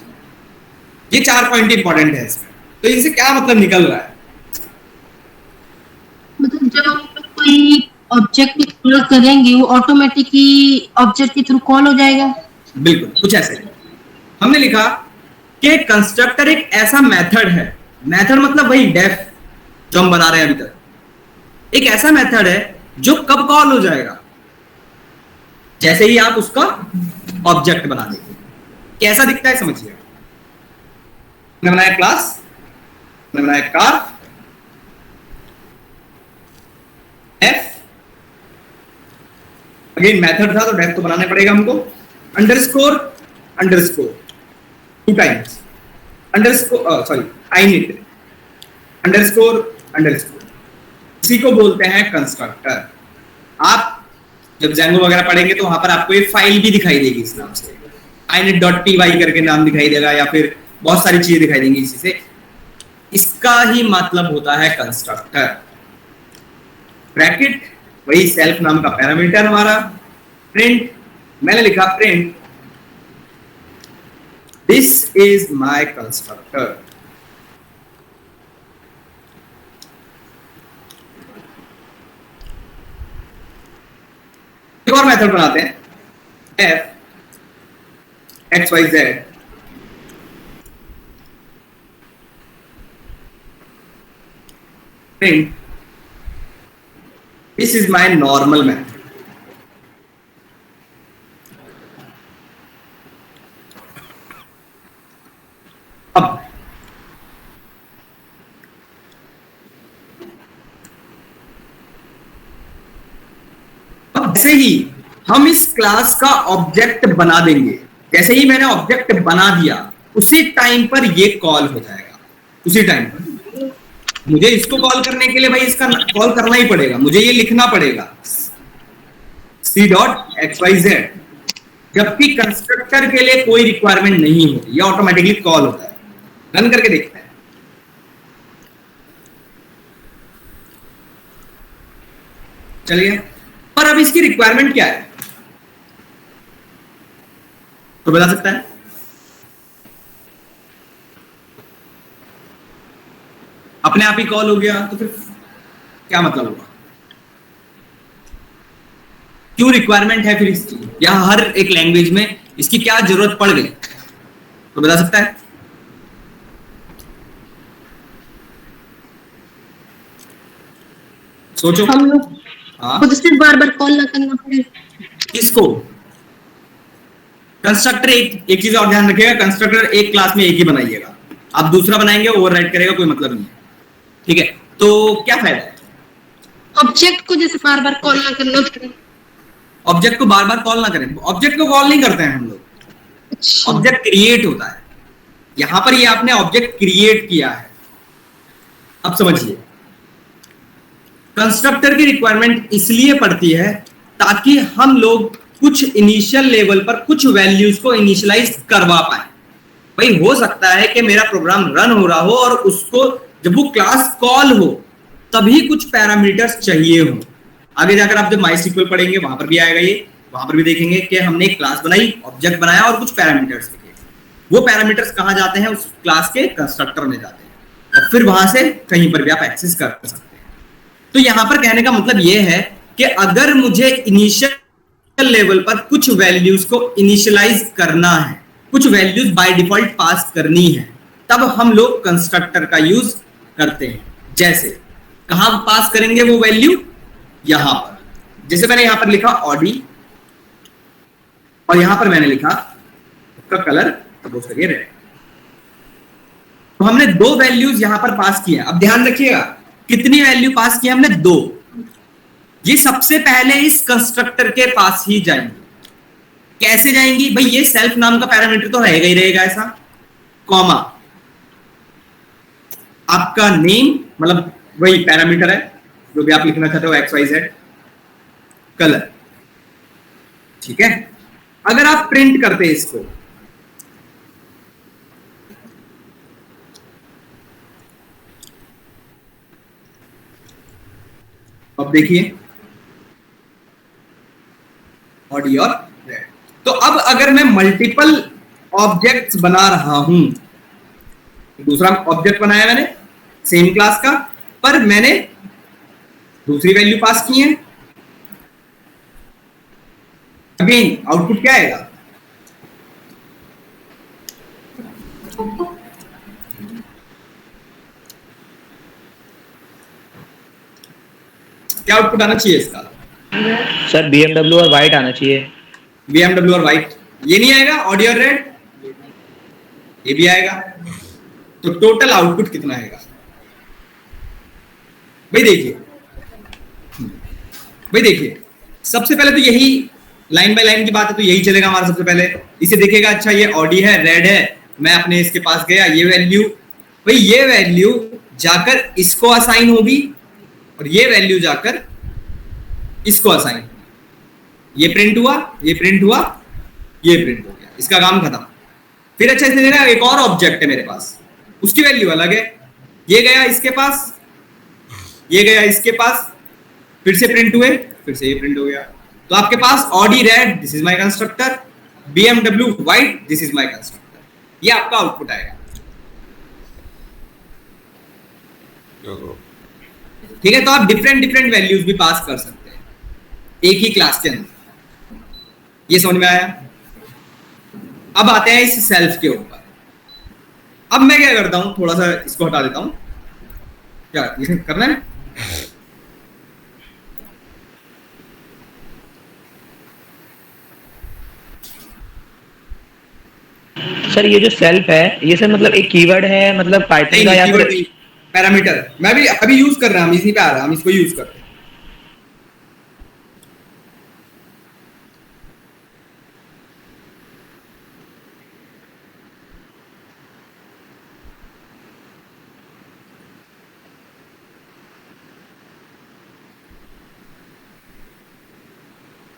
ये 4 पॉइंट इंपॉर्टेंट है इसमें। तो इनसे क्या मतलब निकल रहा है? मतलब जब हम कोई ऑब्जेक्ट कॉल करेंगे वो ऑटोमेटिकली ऑब्जेक्ट के थ्रू कॉल हो जाएगा। बिल्कुल कुछ ऐसे हमने लिखा कि कंस्ट्रक्टर एक ऐसा मेथड है, मेथड मतलब वही डेफ जो हम बना रहे हैं अभी तक, एक ऐसा मेथड है जो कब कॉल हो जाएगा, जैसे ही आप उसका ऑब्जेक्ट बना देंगे। कैसा दिखता है समझिए, मैंने बनाया क्लास, मैंने बनाया कार, एफ, अगेन मेथड था तो डेफ तो बनाना पड़ेगा हमको, underscore underscore 2 times, underscore sorry I need underscore underscore, इसी को बोलते हैं कंस्ट्रक्टर। आप जब जेंगो वगैरह पढ़ेंगे तो वहां पर आपको एक फाइल भी दिखाई देगी इस नाम से, init.py करके नाम दिखाई देगा, या फिर बहुत सारी चीजें दिखाई देंगी इसी से। इसका ही मतलब होता है कंस्ट्रक्टर। ब्रैकेट वही सेल्फ नाम का पैरामीटर हमारा, प्रिंट मैंने लिखा print this is my constructor. एक और मेथड बनाते हैं, f xyz print this is my normal method। अब जैसे ही हम इस क्लास का ऑब्जेक्ट बना देंगे, जैसे ही मैंने ऑब्जेक्ट बना दिया उसी टाइम पर ये कॉल हो जाएगा। उसी टाइम पर मुझे इसको कॉल करने के लिए भाई इसका कॉल करना ही पड़ेगा, मुझे ये लिखना पड़ेगा c.xyz, जबकि कंस्ट्रक्टर के लिए कोई रिक्वायरमेंट नहीं होती, ये ऑटोमेटिकली कॉल होता है। रन करके देखते हैं। चलिए, पर अब इसकी रिक्वायरमेंट क्या है तो बता सकता है? अपने आप ही कॉल हो गया तो फिर क्या मतलब होगा? क्यों रिक्वायरमेंट है फिर इसकी, या हर एक लैंग्वेज में इसकी क्या जरूरत पड़ गई तो बता सकता है? सोचो। हम लोग खुद से बार बार कॉल ना करना पड़े। किसको? कंस्ट्रक्टर एक चीज और ध्यान रखिएगा, कंस्ट्रक्टर एक क्लास में एक ही बनाइएगा, आप दूसरा बनाएंगे ओवरराइड करेगा, कोई मतलब नहीं है। ठीक है, तो क्या फायदा है? ऑब्जेक्ट को जैसे बार बार कॉल ना करना पड़े। ऑब्जेक्ट को बार बार कॉल ना करें, ऑब्जेक्ट को कॉल नहीं करते हैं हम लोग, अच्छा ऑब्जेक्ट क्रिएट होता है। यहां पर ये आपने ऑब्जेक्ट क्रिएट किया है। अब समझिए, कंस्ट्रक्टर की रिक्वायरमेंट इसलिए पड़ती है ताकि हम लोग कुछ इनिशियल लेवल पर कुछ वैल्यूज को इनिशियलाइज करवा पाए। भाई हो सकता है कि मेरा प्रोग्राम रन हो रहा हो और उसको जब वो क्लास कॉल हो तभी कुछ पैरामीटर्स चाहिए हो। आगे जाकर आप जब माइस्क्ल पढ़ेंगे वहां पर भी आएगा ये, वहां पर भी देखेंगे कि हमने एक क्लास बनाई, ऑब्जेक्ट बनाया और कुछ पैरामीटर्स लिखे। वो पैरामीटर्स कहां जाते हैं? उस क्लास के कंस्ट्रक्टर में जाते हैं और फिर वहां से कहीं पर भी आप एक्सेस कर सकते हैं। तो यहां पर कहने का मतलब ये है कि अगर मुझे इनिशियल लेवल पर कुछ वैल्यूज को इनिशियलाइज करना है, कुछ वैल्यूज बाय डिफॉल्ट पास करनी है, तब हम लोग कंस्ट्रक्टर का यूज करते हैं। जैसे कहां पास करेंगे वो वैल्यू? यहां पर, जैसे मैंने यहां पर लिखा ऑडी और यहां पर मैंने लिखा उसका कलर सपोज करिए रेड। तो हमने दो वैल्यूज यहां पर पास किए। अब ध्यान रखिएगा कितनी वैल्यू पास की हमने? 2। ये सबसे पहले इस कंस्ट्रक्टर के पास ही जाएंगी। कैसे जाएंगी भाई? ये सेल्फ नाम का पैरामीटर तो रहेगा ही रहेगा ऐसा, कॉमा आपका नेम, मतलब वही पैरामीटर है जो भी आप लिखना चाहते हो, XYZ, कलर। ठीक है, अगर आप प्रिंट करते हैं इसको, अब देखिए ऑडी और रेड। तो अब अगर मैं मल्टीपल ऑब्जेक्ट्स बना रहा हूं, दूसरा ऑब्जेक्ट बनाया मैंने सेम क्लास का, पर मैंने दूसरी वैल्यू पास की है, अगेन आउटपुट क्या आएगा? क्या आउटपुट आना चाहिए इसका? सर BMW और वाइट आना चाहिए। BMW और वाइट, ये नहीं आएगा? ऑडी और रेड, ये भी आएगा। तो टोटल आउटपुट कितना आएगा भाई? देखिए सबसे पहले तो यही लाइन बाय लाइन की बात है, तो यही चलेगा हमारा। सबसे पहले इसे देखेगा, अच्छा ये ऑडी है, रेड है, मैं अपने इसके पास गया, ये वैल्यू, भाई ये वैल्यू जाकर इसको असाइन होगी और ये वैल्यू जाकर इसको असाइन। ये प्रिंट हुआ, ये प्रिंट हुआ, ये प्रिंट हो गया, इसका काम खत्म। फिर अच्छा इसने देखा एक और ऑब्जेक्ट है मेरे पास, उसकी वैल्यू अलग है, ये गया इसके पास, ये गया इसके पास, फिर से प्रिंट हुए, फिर से ये प्रिंट हो गया। तो आपके पास Audi red, this is my constructor, BMW white, this is my constructor, ये आपका आउटपुट आएगा। ठीक है, तो आप डिफरेंट वैल्यूज भी पास कर सकते हैं एक ही क्लास के अंदर। ये समझ में आया? अब आते हैं इस सेल्फ के ऊपर। अब मैं क्या करता हूं, थोड़ा सा इसको हटा देता हूं। क्या करना है? सर ये जो सेल्फ है, ये सर मतलब एक कीवर्ड है, मतलब पाइथन का, या फिर पैरामीटर? मैं भी अभी यूज कर रहा हूं, इसी पे आ रहा, हम इसको यूज करते हैं।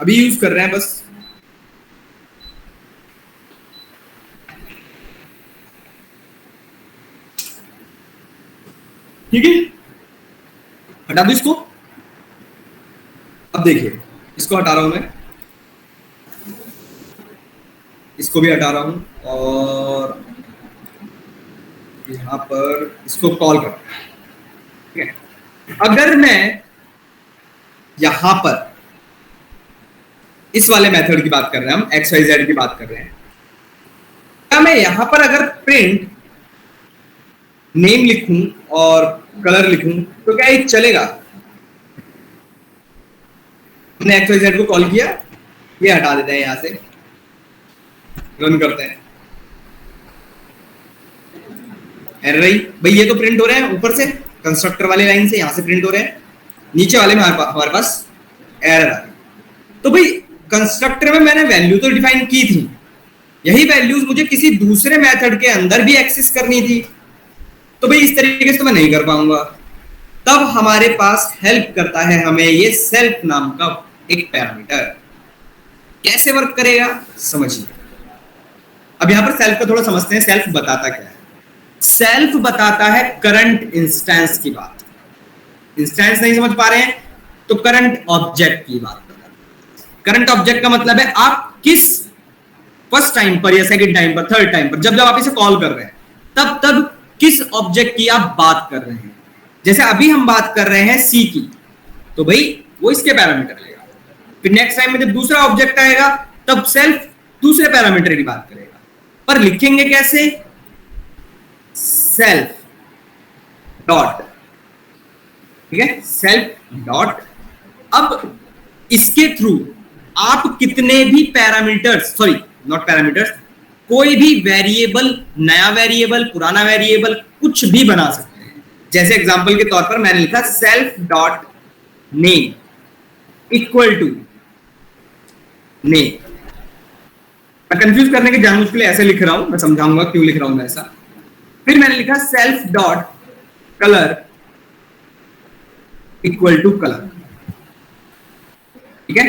अभी यूज कर रहे हैं बस। ठीक है, हटा दो इसको। अब देखिए, इसको हटा रहा हूं मैं, इसको भी हटा रहा हूं और यहां पर इसको कॉल कर। ठीक है, अगर मैं यहां पर इस वाले मेथड की बात कर रहे हैं, हम XYZ की बात कर रहे हैं, क्या मैं यहां पर अगर प्रिंट नेम लिखूं और कलर लिखूं तो क्या ये चलेगा? हमने XYZ को कॉल किया, ये हटा देते हैं, यहां से रन करते हैं। एरर रही भाई, ये तो प्रिंट हो रहे हैं ऊपर से, कंस्ट्रक्टर वाले लाइन से यहां से प्रिंट हो रहे हैं, नीचे वाले में हमारे पास एरर आ गई। तो भाई कंस्ट्रक्टर में मैंने वैल्यू तो डिफाइन की थी, यही वैल्यूज मुझे किसी दूसरे मेथड के अंदर भी एक्सेस करनी थी, तो भाई इस तरीके से तो मैं नहीं कर पाऊंगा। तब हमारे पास हेल्प करता है हमें ये सेल्फ नाम का एक पैरामीटर। कैसे वर्क करेगा समझिए। अब यहां पर सेल्फ को थोड़ा समझते हैं। सेल्फ बताता क्या है? सेल्फ बताता है करंट इंस्टेंस की बात। इंस्टेंस नहीं समझ पा रहे हैं तो करंट ऑब्जेक्ट की बात कर रहे हैं। करंट ऑब्जेक्ट का मतलब है आप किस फर्स्ट टाइम पर या सेकंड टाइम पर, थर्ड टाइम पर, जब जब आप इसे कॉल कर रहे हैं तब किस ऑब्जेक्ट की आप बात कर रहे हैं। जैसे अभी हम बात कर रहे हैं सी की, तो भाई वो इसके पैरामीटर लेगा। फिर नेक्स्ट टाइम में जब दूसरा ऑब्जेक्ट आएगा तब सेल्फ दूसरे पैरामीटर की बात करेगा। पर लिखेंगे कैसे? सेल्फ डॉट, ठीक है, सेल्फ डॉट। अब इसके थ्रू आप कितने भी पैरामीटर्स, सॉरी नॉट पैरामीटर्स, कोई भी वेरिएबल, नया वेरिएबल, पुराना वेरिएबल, कुछ भी बना सकते हैं। जैसे एग्जांपल के तौर पर मैंने लिखा self dot name equal to name. मैं कंफ्यूज करने के जानबूझ के लिए ऐसे लिख रहा हूं, मैं समझाऊंगा क्यों लिख रहा हूं मैं ऐसा। फिर मैंने लिखा self dot colour equal to colour, ठीक है।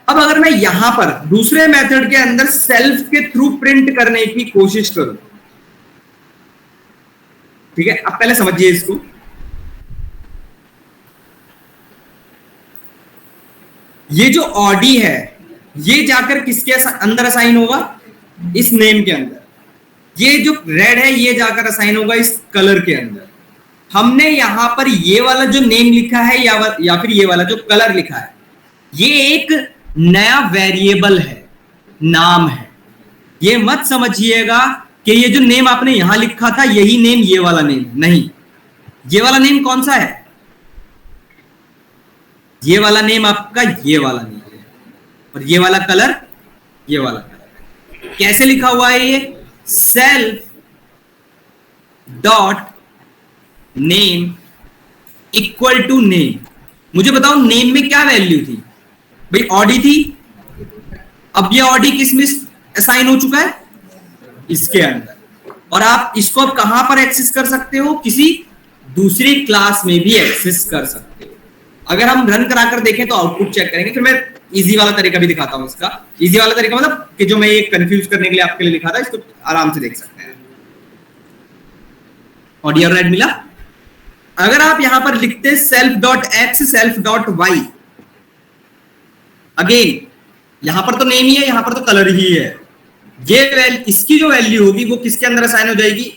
अब अगर मैं यहां पर दूसरे मेथड के अंदर सेल्फ के थ्रू प्रिंट करने की कोशिश करूं, ठीक है, अब पहले समझिए इसको। ये जो ऑडी है ये जाकर किसके अंदर असाइन होगा? इस नेम के अंदर। ये जो रेड है ये जाकर असाइन होगा इस कलर के अंदर। हमने यहां पर ये वाला जो नेम लिखा है या फिर ये वाला जो कलर लिखा है, ये एक नया वेरिएबल है, नाम है। ये मत समझिएगा कि ये जो नेम आपने यहां लिखा था यही नेम ये वाला नेम, नहीं। ये वाला नेम कौन सा है? ये वाला नेम आपका ये वाला नेम है, और ये वाला कलर ये वाला कलर। कैसे लिखा हुआ है ये? Self dot name equal to name. मुझे बताओ नेम में क्या वैल्यू थी? भाई ऑडी थी। अब ये ऑडी किस में असाइन हो चुका है? इसके अंदर। और आप इसको अब कहां पर एक्सेस कर सकते हो? किसी दूसरी क्लास में भी एक्सेस कर सकते हो। अगर हम रन कराकर देखें तो आउटपुट चेक करेंगे। फिर मैं इजी वाला तरीका भी दिखाता हूं इसका। इजी वाला तरीका मतलब कि जो मैं ये कंफ्यूज करने के लिए आपके लिए लिखा था, इसको आराम से देख सकते हैं। ऑडी और रेड मिला। अगर आप यहां पर लिखते self dot X self dot Y, again यहां पर तो नेम ही है, यहां पर तो कलर ही है। ये इसकी जो वैल्यू होगी वो किसके अंदर असाइन हो जाएगी?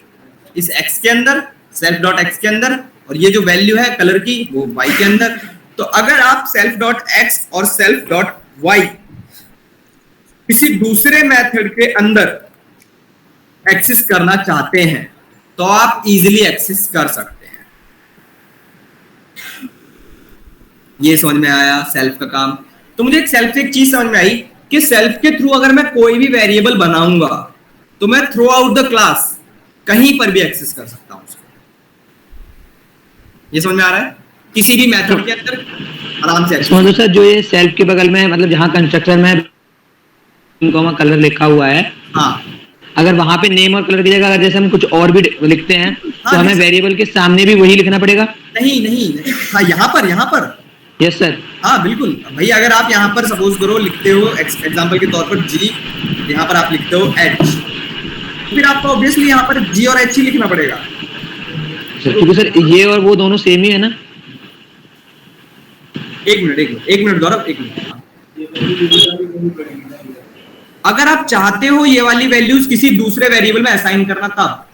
इस एक्स के अंदर, सेल्फ डॉट एक्स के अंदर। और ये जो वैल्यू है कलर की वो वाई के अंदर। तो अगर आप सेल्फ डॉट एक्स और सेल्फ डॉट वाई किसी दूसरे मेथड के अंदर एक्सेस करना चाहते हैं तो आप इजीली एक्सेस कर सकते हैं। ये समझ में आया सेल्फ का काम। तो मुझे एक सेल्फ से एक चीज समझ में आई कि सेल्फ के थ्रू अगर मैं कोई भी वेरिएबल बनाऊंगा तो मैं थ्रू आउट द क्लास कहीं पर भी एक्सेस कर सकता हूं उसको। ये समझ में आ रहा है? किसी भी मेथड के अंदर आराम से। समझो सर, जो ये सेल्फ के बगल में मतलब जहां कंस्ट्रक्टर में कलर लिखा हुआ है, हाँ, अगर वहां पे नेम और कलर की जगह अगर जैसे हम कुछ और भी लिखते हैं, हाँ, तो हमें वेरिएबल के सामने भी वही लिखना पड़ेगा? नहीं नहीं, हाँ यहाँ पर यस सर, हाँ बिल्कुल। भाई अगर आप यहाँ पर सपोज करो लिखते हो एग्जांपल के तौर पर जी, यहाँ पर आप लिखते हो एच, फिर आपको ऑब्वियसली यहाँ पर जी और एच ही लिखना पड़ेगा सर, क्योंकि सर ये और वो दोनों सेम ही है ना। एक मिनट गौरव, एक मिनट। अगर आप चाहते हो ये वाली वैल्यूज किसी दूसरे वेरिएबल में असाइन करना, तब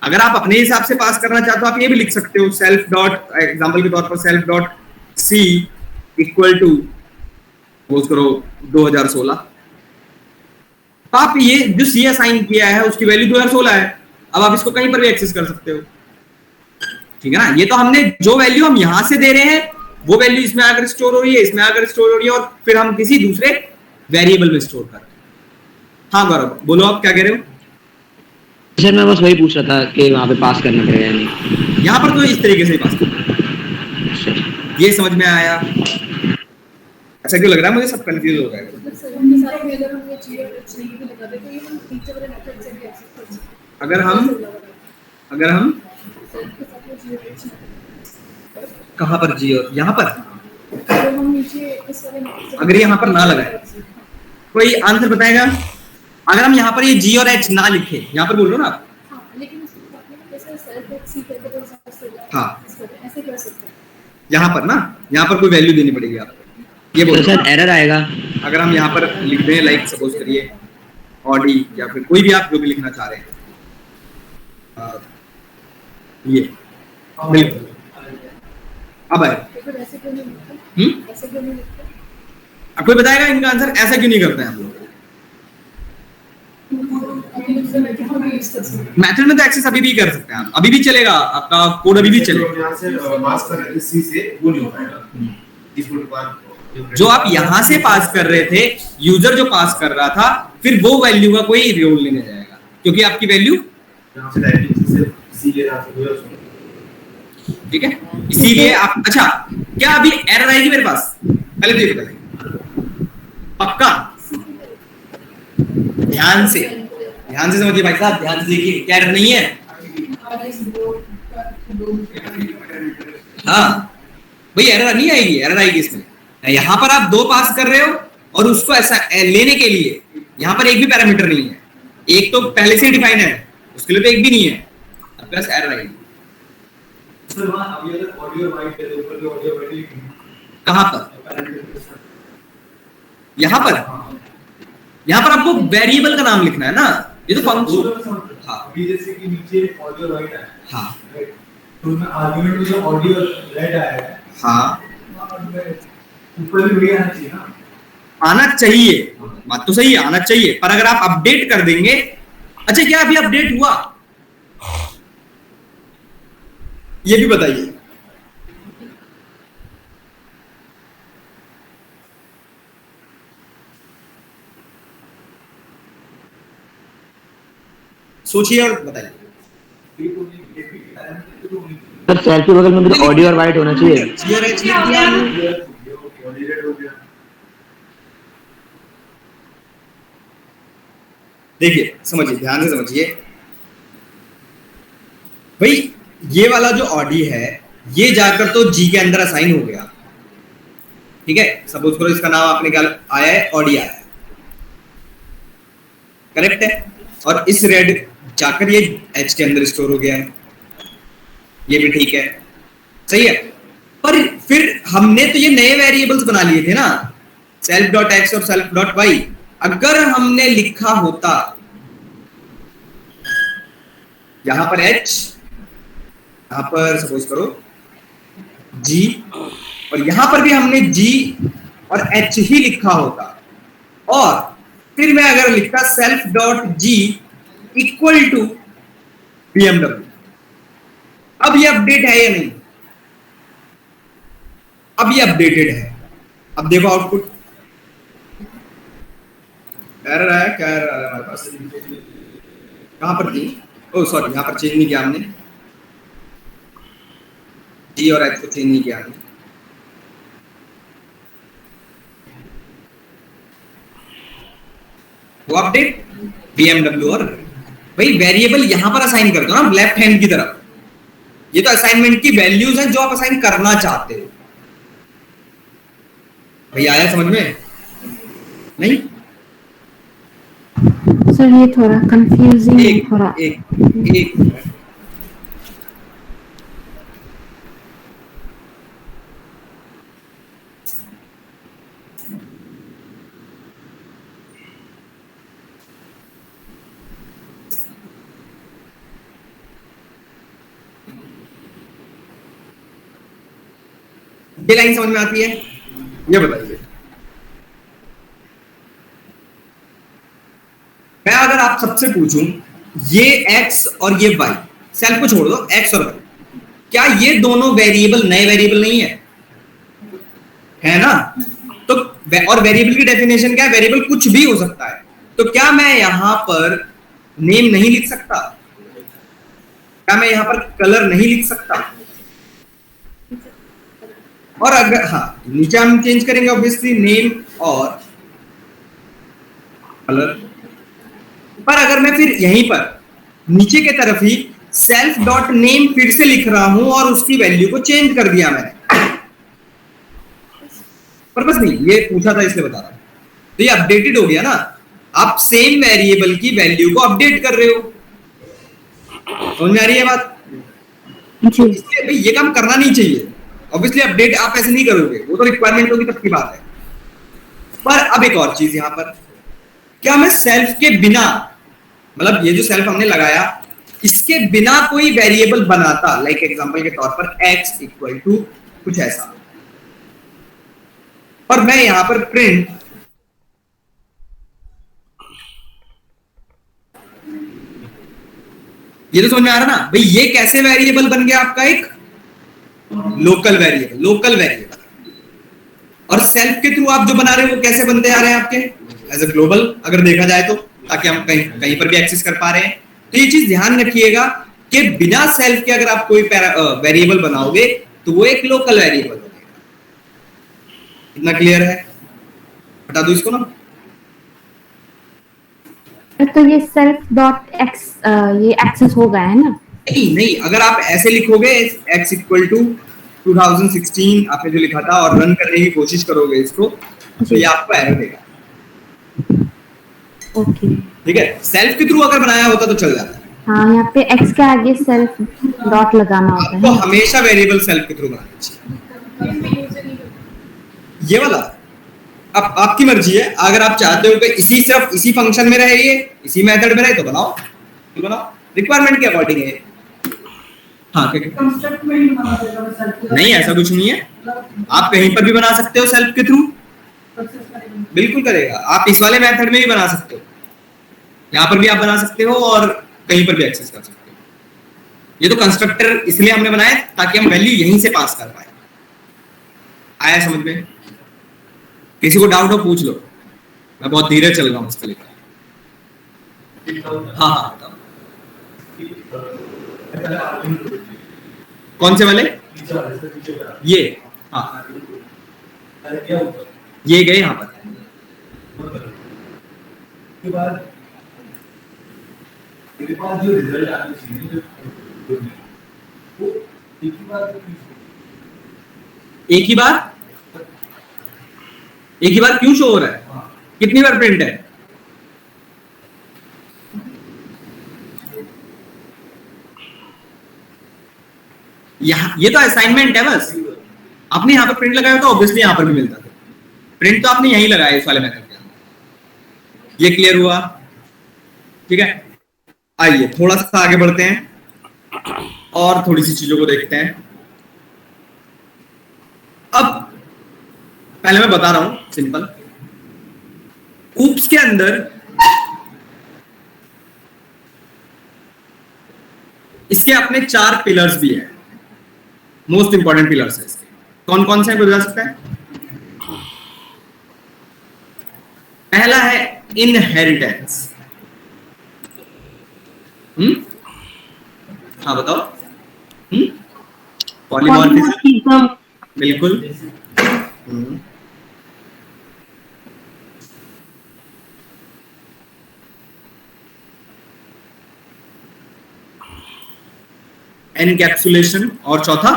अगर आप अपने हिसाब से पास करना चाहते हो आप ये भी लिख सकते हो सेल्फ डॉट, एग्जांपल के तौर पर self dot C equal to suppose करो 2016। आप ये जो सी असाइन किया है उसकी वैल्यू 2016 है। अब आप इसको कहीं पर भी एक्सेस कर सकते हो, ठीक है ना। ये तो हमने जो वैल्यू हम यहां से दे रहे हैं वो वैल्यू इसमें आकर स्टोर हो रही है, इसमें आकर स्टोर हो रही है, और फिर हम किसी दूसरे वेरिएबल में स्टोर कर रहे हैं। हाँ गौरव बोलो, आप क्या कह रहे हो? सर मैं बस वही पूछ रहा था कि वहां पे पास करना पड़ेगा या नहीं। यहाँ पर तो इस तरीके से पास करना। ये समझ में आया? ऐसा क्यों लग रहा है मुझे? सब कंफ्यूज हो गए। अगर हम कहाँ पर जी और यहाँ पर, अगर यहाँ पर ना लगाए, कोई आंसर बताएगा? अगर हम यहाँ पर ये जी और एच ना लिखे, यहाँ पर बोल रहे हो ना आप? हाँ, यहाँ पर ना, यहाँ पर कोई वैल्यू देनी पड़ेगी आपको, ये बोलो। तो सर एरर आएगा अगर हम यहाँ पर लिख दें, लाइक सपोज करिए ऑडी या फिर कोई भी आप जो भी लिखना चाह रहे हैं, ये बिल्कुल अब आए। अब कोई बताएगा इनका आंसर? ऐसा क्यों नहीं करते हैं हम लोग? मेथड में तो एक्सेस अभी भी कर सकते हैं आप, अभी भी चलेगा, आपका कोड अभी भी चलेगा। जो आप यहाँ से पास कर रहे थे, यूजर जो पास कर रहा था, फिर वो वैल्यू का कोई रोल नहीं जाएगा, क्योंकि आपकी वैल्यू ठीक है। इसीलिए आप, अच्छा क्या अभी एरर आएगी मेरे पास? पहले तो ये बताइए पक्का, ध्यान से समझिए भाई साहब, ध्यान से देखिए, क्या एरर नहीं है? हाँ भाई, एरर नहीं आएगी, एरर आएगी इसमें। यहाँ पर आप 2 पास कर रहे हो और उसको ऐसा लेने के लिए यहाँ पर एक भी पैरामीटर नहीं है, एक तो पहले से डिफाइन है, उसके लिए तो एक भी नहीं है, प्लस एरर आएगी। कहाँ पर? यहाँ पर आपको वेरिएबल का नाम लिखना है ना, ये तो फंक्शन। हाँ, जैसे कि नीचे ऑडियो राइट है, हाँ, तो उसमें आर्गुमेंट में जो ऑडियो राइट आया है, हाँ, ऊपर भी आना चाहिए ना? आना चाहिए, बात तो सही है, आना चाहिए, पर अगर आप अपडेट कर देंगे। अच्छा क्या अभी अपडेट हुआ? ये भी बताइए। सोचिए और बताइए। सर सेल के बगल में भी ऑडियो और वाइट होना चाहिए। देखिए समझिए, ध्यान से समझिए भाई, ये वाला जो ऑडी है ये जाकर तो जी के अंदर असाइन हो गया, ठीक है। सपोज करो इसका नाम आपने क्या आया है, ऑडी आया है, करेक्ट है। और इस रेड जाकर ये एच के अंदर स्टोर हो गया है, ये भी ठीक है, सही है। पर फिर हमने तो ये नए वेरिएबल्स बना लिए थे ना, सेल्फ डॉट एक्स और सेल्फ डॉट वाई। अगर हमने लिखा होता यहां पर एच, यहां पर सपोज करो जी, और यहां पर भी हमने जी और एच ही लिखा होता, और फिर मैं अगर लिखता self dot G equal to BMW, अब ये अपडेट है या नहीं? अब ये अपडेटेड है। अब देखो आउटपुट, एरर आया, क्या एरर आया हमारे पास? कहां पर थी? ओह सॉरी, यहां पर चेंज नहीं किया हमने, जी और एच को चेंज नहीं किया हमने। वो अपडेट बीएमडब्ल्यू, और भाई वेरिएबल यहां पर असाइन कर दो ना लेफ्ट हैंड की तरफ। ये तो असाइनमेंट की वैल्यूज हैं जो आप असाइन करना चाहते हो। भाई आया समझ में? नहीं सर ये थोड़ा कंफ्यूजिंग हो रहा। एक ये लाइन समझ में आती है? ये बताइए। मैं अगर आप सबसे पूछूं ये x और ये y, सेल्फ को छोड़ दो, x और y, क्या ये दोनों वेरिएबल नए वेरिएबल नहीं है ना? तो और वेरिएबल की डेफिनेशन क्या है? वेरिएबल कुछ भी हो सकता है। तो क्या मैं यहां पर नेम नहीं लिख सकता? क्या मैं यहां पर कलर नहीं लिख सकता? और अगर हाँ नीचे हम चेंज करेंगे ऑब्वियसली नेम और कलर। पर अगर मैं फिर यहीं पर नीचे के तरफ ही सेल्फ डॉट नेम फिर से लिख रहा हूं और उसकी वैल्यू को चेंज कर दिया मैंने, पर बस नहीं ये पूछा था इसलिए बता रहा हूं, तो ये अपडेटेड हो गया ना, आप सेम वेरिएबल की वैल्यू को अपडेट कर रहे हो। समझ में आ रही है बात? जी इसलिए भाई ये काम करना नहीं चाहिए। ऑब्वियसली अपडेट आप ऐसे नहीं करोगे, वो तो रिक्वायरमेंट होगी तब की बात है। पर अब एक और चीज यहां पर, क्या मैं सेल्फ के बिना, मतलब ये जो सेल्फ हमने लगाया इसके बिना कोई वेरिएबल बनाता, लाइक एग्जांपल के तौर पर x इक्वल टू कुछ ऐसा, और मैं यहां पर प्रिंट ये तो समझ में आ रहा ना भाई, ये कैसे वेरिएबल बन गया आपका एक लोकल वेरिएबल। और सेल्फ के थ्रू आप जो बना रहे हो वो कैसे बनते आ रहे हैं आपके एज अ ग्लोबल, अगर देखा जाए तो, ताकि हम कहीं पर भी एक्सेस कर पा रहे हैं। तो ये चीज ध्यान रखिएगा कि बिना सेल्फ के अगर आप कोई वेरिएबल बनाओगे तो वो एक लोकल वेरिएबल बनेगा। इतना क्लियर है? हटा दो इसको ना। तो ये सेल्फ डॉट एक्स ये एक्सेस हो गया है ना? नहीं, अगर आप ऐसे लिखोगे x इक्वल टू 2016 आपने जो लिखा था और रन करने की कोशिश करोगे इसको, तो ये आपको एरर देगा। ओके ठीक है, सेल्फ के थ्रू अगर बनाया होता तो चल जाता है। हाँ, यहाँ पे एक्स के आगे सेल्फ डॉट लगाना होता आपको है। हमेशा वेरिएबल सेल्फ के थ्रू बनाना चाहिए। ये वाला अब आपकी मर्जी है, अगर आप चाहते हो कि सिर्फ इसी फंक्शन में रहे, ये इसी मेथड में रहे तो बनाओ, रिक्वायरमेंट के अकॉर्डिंग है। हाँ कंस्ट्रक्ट में ही बना देगा मैं सेल्फ। नहीं, ऐसा कुछ नहीं है, आप कहीं पर भी बना सकते हो सेल्फ के थ्रू, बिल्कुल करेगा। आप इस वाले मेथड में भी बना सकते हो, यहाँ पर भी आप बना सकते हो और कहीं पर भी एक्सेस कर सकते हो। ये तो कंस्ट्रक्टर इसलिए हमने बनाया ताकि हम वैल्यू यहीं से पास कर पाए। आया समझ में? किसी को डाउट हो पूछ लो, मैं बहुत धीरे चल रहा हूँ इसके लिए। हाँ हाँ बताओ। कौन से वाले? ये हाँ, ये गए यहाँ पर। मेरे पास जो रिजल्ट आने चाहिए वो एक ही बार एक ही बार क्यों शो हो रहा है? कितनी बार प्रिंट है? यहाँ ये तो असाइनमेंट है बस। आपने यहाँ पर प्रिंट लगाया तो ऑब्वियसली यहाँ पर भी मिलता था। प्रिंट तो आपने यहीं लगाया इस वाले मेथड के अंदर। ये क्लियर हुआ? ठीक है, आइए थोड़ा सा आगे बढ़ते हैं और थोड़ी सी चीजों को देखते हैं। अब पहले मैं बता रहा हूं सिंपल, ऊप्स के अंदर इसके अपने 4 पिलर्स भी हैं, मोस्ट इंपॉर्टेंट पिलर्स है इसके। कौन कौन से हैं बता सकता है? पहला है इनहेरिटेंस। हाँ बताओ। पॉलीमॉर्फिज्म, बिल्कुल। एनकैप्सुलेशन, और चौथा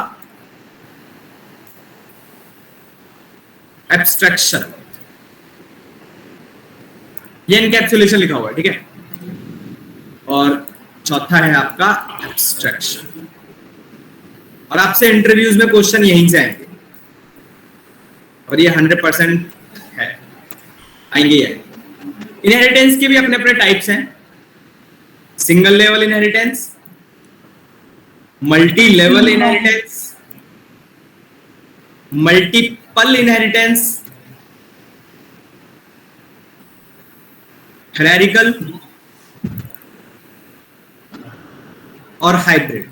एब्स्ट्रैक्शन। ये एनकैप्सुलेशन लिखा हुआ है, ठीक है, और चौथा है आपका एब्स्ट्रैक्शन। और आपसे इंटरव्यूज में क्वेश्चन यहीं से आएंगे और ये 100% है, आएंगे। इनहेरिटेंस के भी अपने अपने टाइप्स हैं। Single level inheritance, multi level inheritance, multiple inheritance, hierarchical और हाइब्रिड।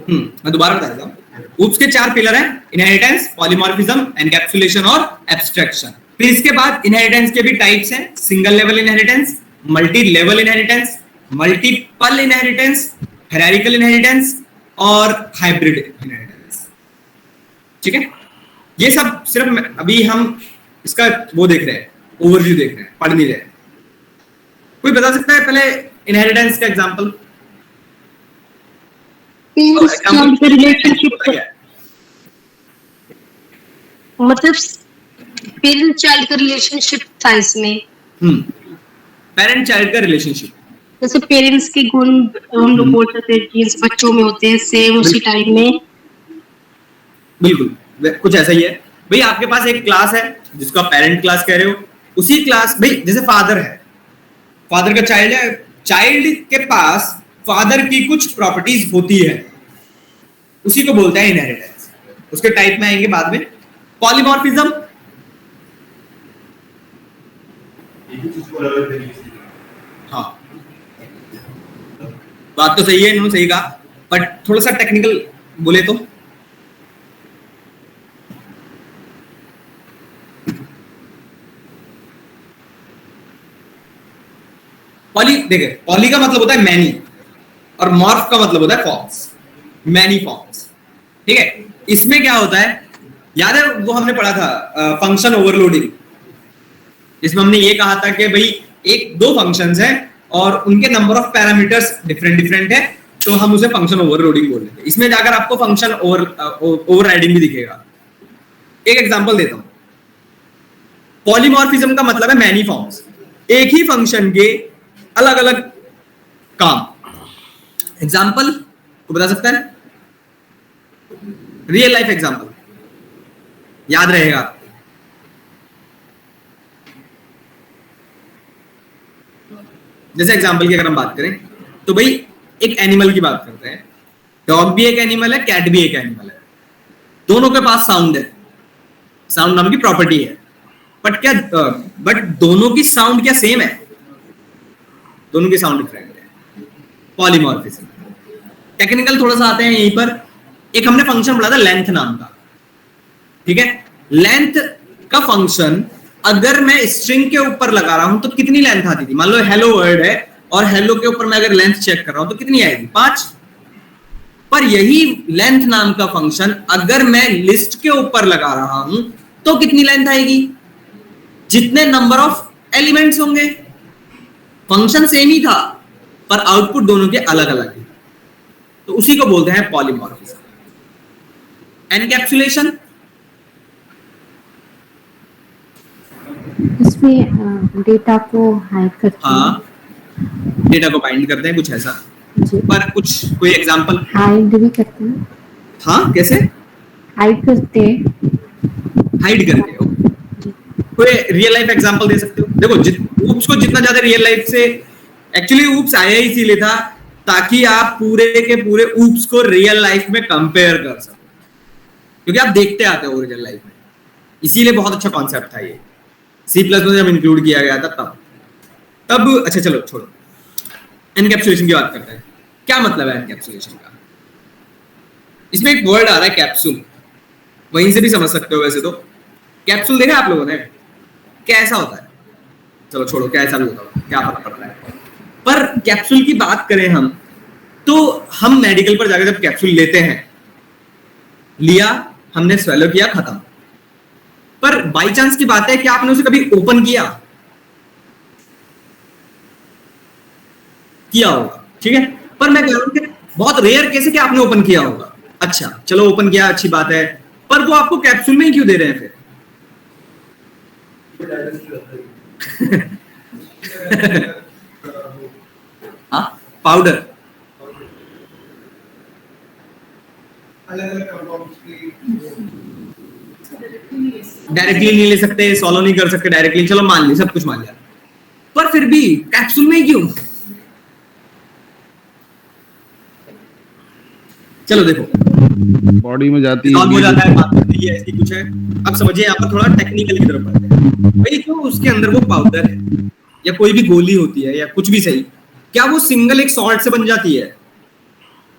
मैं दोबारा बता देता हूं। ऊप्स के 4 पिलर हैं, इनहेरिटेंस, पॉलीमॉर्फिज्म, एनकैप्सुलेशन और एब्स्ट्रैक्शन। फिर इसके बाद इनहेरिटेंस के भी टाइप्स हैं, single level inheritance, multi level inheritance, multiple inheritance, hierarchical inheritance और हाइब्रिड इनहेरिटेंस। ठीक है, ये सब सिर्फ अभी हम इसका वो देख रहे हैं, ओवरव्यू देख रहे हैं, पढ़ नहीं रहे हैं। कोई बता सकता है पहले इनहेरिटेंस का एग्जांपल? रिलेशनशिप मतलब पेरेंट चाइल्ड का रिलेशनशिप था इसमें। पेरेंट चाइल्ड का रिलेशनशिप, जैसे पेरेंट्स के गुण हम लोग बोल सकते हैं जीन्स बच्चों में होते हैं, सेम उसी टाइप में। बिल्कुल कुछ ऐसा ही है भाई। आपके पास एक क्लास है जिसको आप पेरेंट क्लास कह रहे हो, उसी क्लास भाई जैसे फादर है, फादर का चाइल्ड है, चाइल्ड के पास फादर की कुछ प्रॉपर्टीज होती है, उसी को बोलते हैं इनहेरिटेंस। उसके टाइप में आएंगे बाद में। पॉलीमॉर्फिज्म, हाँ बात तो सही है, इन्होंने सही कहा, बट थोड़ा सा टेक्निकल बोले तो पॉली, देखिए पॉली का मतलब होता है मैनी और मॉर्फ का मतलब होता है फॉर्म्स, मैनी फॉर्म्स। ठीक है, इसमें क्या होता है, याद है वो हमने पढ़ा था फंक्शन ओवरलोडिंग, जिसमें हमने ये कहा था कि भाई एक दो फंक्शंस हैं और उनके number of parameters different different है, तो हम उसे फंक्शन ओवरलोडिंग बोल देते हैं। इसमें जाकर आपको फंक्शन ओवरराइडिंग भी दिखेगा। एक एग्जांपल देता हूं, पॉलीमॉर्फिज्म का मतलब है मैनी फॉर्म्स, एक ही फंक्शन के अलग अलग काम। एग्जांपल को बता सकता है? रियल लाइफ एग्जांपल याद रहेगा। जैसे एग्जांपल की अगर हम बात करें तो भाई एक एनिमल की बात करते हैं, डॉग भी एक एनिमल है, कैट भी एक एनिमल है, दोनों के पास साउंड है, साउंड नाम की प्रॉपर्टी है, बट दोनों की साउंड क्या सेम है? दोनों की साउंड डिफरेंट है। पॉलीमॉर्फिज्म। टेक्निकल थोड़ा सा आते हैं यहीं पर। एक हमने फंक्शन पढ़ा था लेंथ नाम का, ठीक है, लेंथ का फंक्शन अगर मैं स्ट्रिंग के ऊपर लगा रहा हूं तो कितनी लेंथ आती थी? मान लो हेलो वर्ड है और हेलो के ऊपर मैं अगर लेंथ चेक कर रहा हूं तो कितनी आएगी? 5। पर यही लेंथ नाम का फंक्शन अगर मैं लिस्ट के ऊपर लगा रहा हूं तो कितनी लेंथ आएगी? जितने नंबर ऑफ एलिमेंट्स होंगे। फंक्शन सेम ही था पर आउटपुट दोनों के अलग अलग है, तो उसी को बोलते हैं पॉलीमॉर्फिज्म। एनकैप्सुलेशन, इसमें डेटा को हाइड करते हैं। हाँ, डेटा को बाइंड करते हैं, कुछ ऐसा। जी। पर कुछ कोई एग्जांपल? हाइड भी करते हैं। हाँ, कैसे हाइड करते हैं। हाइड करके हो? कोई रियल लाइफ एग्जांपल दे सकते हो? देखो ऊप्स को जितना ज्यादा रियल लाइफ से, एक्चुअली ऊप्स आया ही इसीलिए था ताकि आप पूरे के पूरे ऊप्स को रियल लाइफ में कंपेयर कर सको, क्योंकि आप देखते आते हो रियल लाइफ में, इसीलिए बहुत अच्छा कॉन्सेप्ट था ये। C++ में जब इंक्लूड किया गया था तब अच्छा चलो छोड़ो, एनकैप्सुलेशन की बात करते हैं। क्या मतलब है एनकैप्सुलेशन का? इसमें एक वर्ड आ रहा है कैप्सूल, वहीं से भी समझ सकते हो। वैसे तो कैप्सूल देखा आप लोगों ने, कैसा होता है? चलो छोड़ो, कैसा भी होता है, क्या फर्क पड़ रहा है। पर कैप्सूल की बात करें हम, तो हम मेडिकल पर जाकर जब कैप्सूल लेते हैं, लिया हमने, स्वेलो किया, खत्म। पर बाई चांस की बात है कि आपने उसे कभी ओपन किया होगा, ठीक है, पर मैं कह रहा हूं कि बहुत रेयर केस है कि आपने ओपन किया होगा। अच्छा चलो ओपन किया, अच्छी बात है, पर वो आपको कैप्सूल में ही क्यों दे रहे हैं फिर? हाँ, पाउडर डायरेक्टली नहीं ले सकते, सॉलो नहीं कर सकते डायरेक्टली, चलो मान लिया, सब कुछ मान लिया, पर फिर भी कैप्सूल में ही क्यों? चलो देखो, बॉडी में जाती है, हो जाता है, बात करती है, ऐसी कुछ है। अब समझिए यहाँ पर थोड़ा टेक्निकल की तरफ बढ़ते हैं। भाई जो उसके अंदर वो पाउडर है या कोई भी गोली होती है या कुछ भी सही, क्या वो सिंगल एक सॉल्ट से बन जाती है?